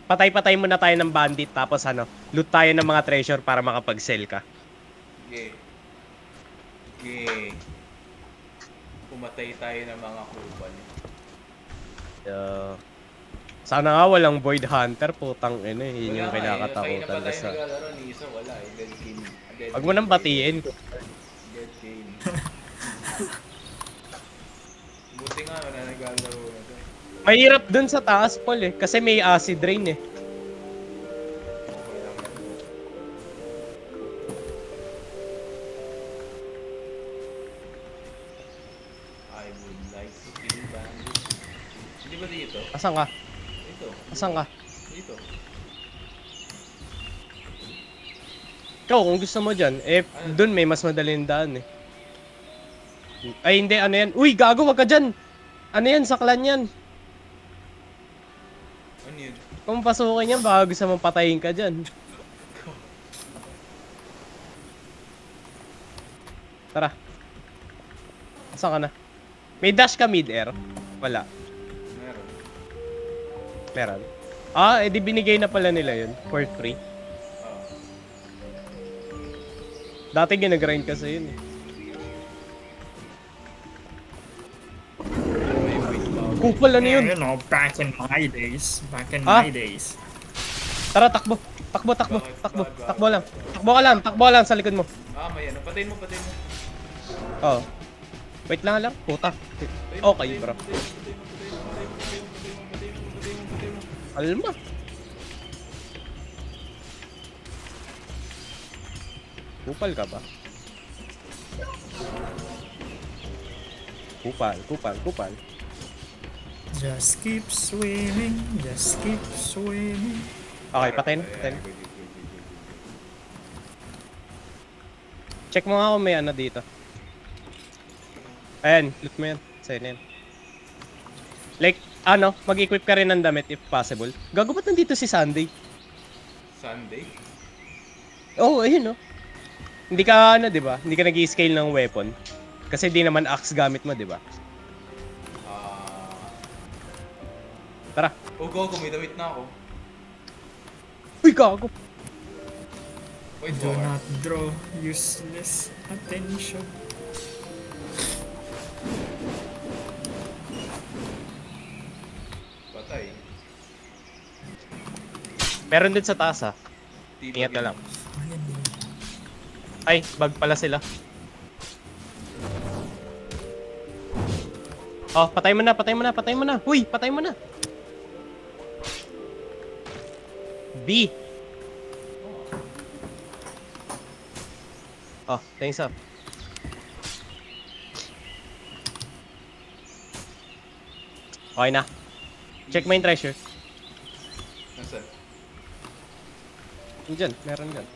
Patay-patay muna tayo ng bandit tapos ano, loot tayo ng mga treasure para makapag-sell ka. Okay. Pumatay tayo ng mga kupal. Sana nga walang Void Hunter, putang ina, yun yung Wala nga eh. kinakatakutan Kanina pa tayo sa. naglalaro ni Isa, wala eh. Dead game. Wag mo nang batiin. Dead game. Buti nga wala naglalaro na to. Mahirap dun sa taas, Paul eh, kasi may acid rain eh. Okay lang yan. I would like to kill bandits. Hindi ba dito? Asan ka? Dito. Asan ka? Dito. Ikaw, kung gusto mo dyan, dun may mas madaling daan eh. Ay, hindi, ano yan? Uy, gago, wag ka dyan! Ano yan, saklan yan? Ano yun? Kung pasukin yan, baka gusto mong patayin ka dyan. Tara. Asan ka na? May dash ka mid-air? Wala. Meron. Meron. Edi binigay na pala nila yun for free. Dati ginagrind kasi yun eh. Kupal, ano yun? You know, back in my days. My days. Tara, takbo. Takbo. Takbo lang. Takbo lang sa likod mo. May ano. Patayin mo. Oo. Wait lang. Puta. Okay, bro. Alma. Kupal ka ba? Kupal. Just keep swimming. Okay, patayin. Check mo nga kung may ano dito. Ayan, loot mo yan. Sa'yo na yan. Like, mag-equip ka rin ng damit if possible. Gago, ba't nandito si Sunday? Sunday? Oo, ayun Hindi ka, diba? Hindi ka nag-i-scale ng weapon. Kasi di naman axe gamit mo, diba? Tara. Go, may damit na ako. Uy, gago! Wait, Do not draw useless attention. Patay. Meron din sa taas, ha? Ingat ka lang. Ay, bag pala sila. Oh, patay mo na. Uy, patay mo na. B. Oh, thanks up. Okay na. Check mo yung treasure. Nasaan? Diyan, meron dyan.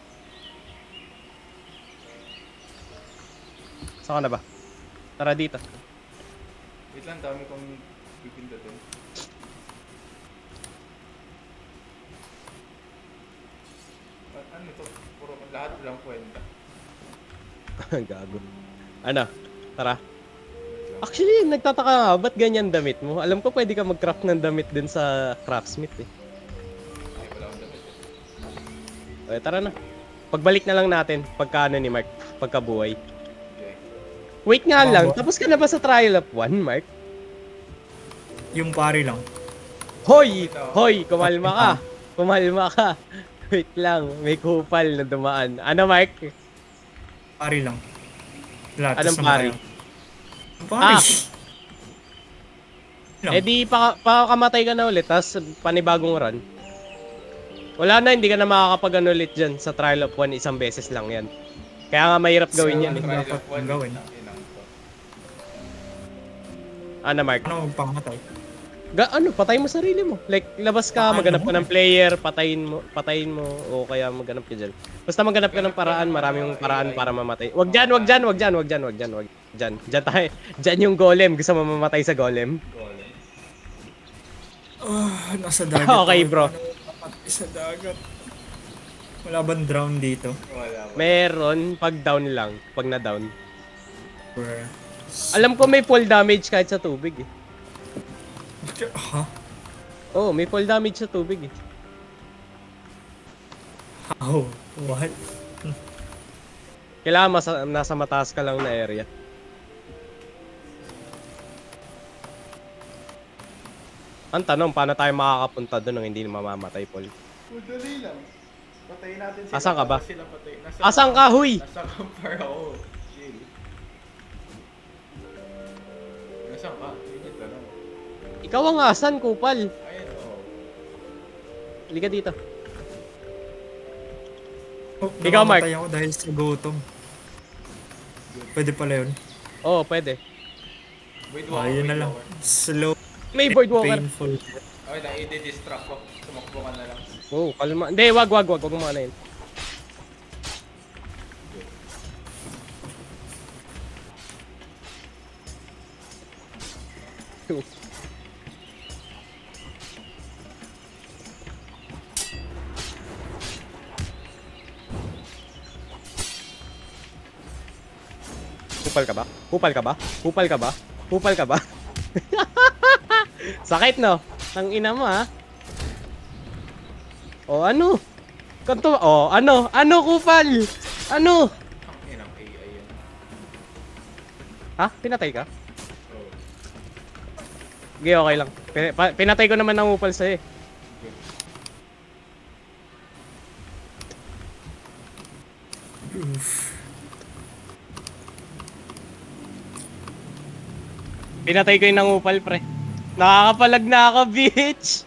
Saan ka na ba? Tara dito. Wait lang, dami kong pipindutin. Ano to? Puro lahat lang kwenta. Gago. Ano? Tara. Actually, nagtataka nga, ba't ganyan damit mo? Alam ko pwede ka mag-craft ng damit din sa craftsmith eh. Ay, wala akong damit eh. Okay, tara na. Pagbalik na lang natin, pagkaano ni Mark, pagkabuhay. Okay. Wait nga lang, tapos ka na ba sa trial of 1, Mark? Yung pari lang. Hoy! Hoy! Kumalma ka! Wait lang, may kupal na dumaan. Ano, Mark? Pari lang. Lahat. Anong pari? Pari. Eh di, pakakamatay ka na ulit, tas panibagong run. Wala na, hindi ka na makakapag-ano ulit dyan sa trial of 1, isang beses lang yan. Kaya nga mahirap gawin yan. Trial of 1 gawin. Ano, Mark? Ano magpamatay? Patay mo sarili mo. Like, labas ka, maghanap ka ng player, patayin mo, o kaya maghanap ka dyan. Basta maghanap ka ng paraan, maraming paraan para mamatay. Wag dyan. Dyan tayo. Dyan yung golem. Gusto mo mamatay sa golem? Nasa dagat. Okay, bro. Sa dagat. Wala bang drown dito? Wala. Meron, pag down lang. Pag na-down. Bruh. Alam ko may fall damage kahit sa tubig eh. Ha? Oo, may fall damage sa tubig eh. How? What? Kailangan nasa mataas ka lang na area. Ang tanong, paano tayo makakapunta doon nang hindi mamamatay, Paul? Madali lang. Patayin natin sila. Asan ka ba? Nasa Asan ka, huy? Nasa campfire ako. Chill. Nasaan ka? Legit ka lang. Ikaw ang asan, kupal. Ayan, oo. Halika dito. Oh, Ikaw, Mark. namamatay ako dahil sa gutom. Pwede pala yun. Oo, pwede. Wait, Yun na lang. Slow. May boardwalker. Painful. Okay lang, i-distract ko. Tumakbo ka na lang. Oo, kalma. Hindi, wag mo ano yun. Kupal ka ba? Sakit no? Tang ina mo ha? O ano? Kanto, ano kupal? Ano? Ha? Pinatay ka? Oh. Sige, okay lang. Pinatay ko naman ng upal sa'yo eh. Pinatay ko yung nangupal, pre. Nakakapalag na ako, bitch!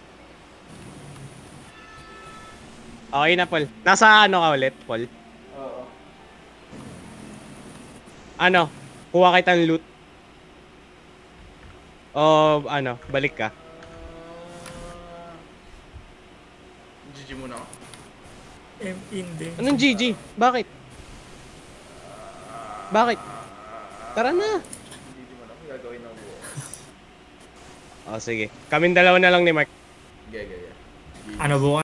Okay na, Paul. Nasa ano ka ulit, Paul? Oo. Ano? Kuha kitang loot? O ano? Balik ka? GG muna ako. Hindi. Anong GG? Bakit? Bakit? Tara na! GG muna ako. Gagawin ng buo. O sige. Kaming dalawa na lang ni Mark. Gaya. Ano bukas?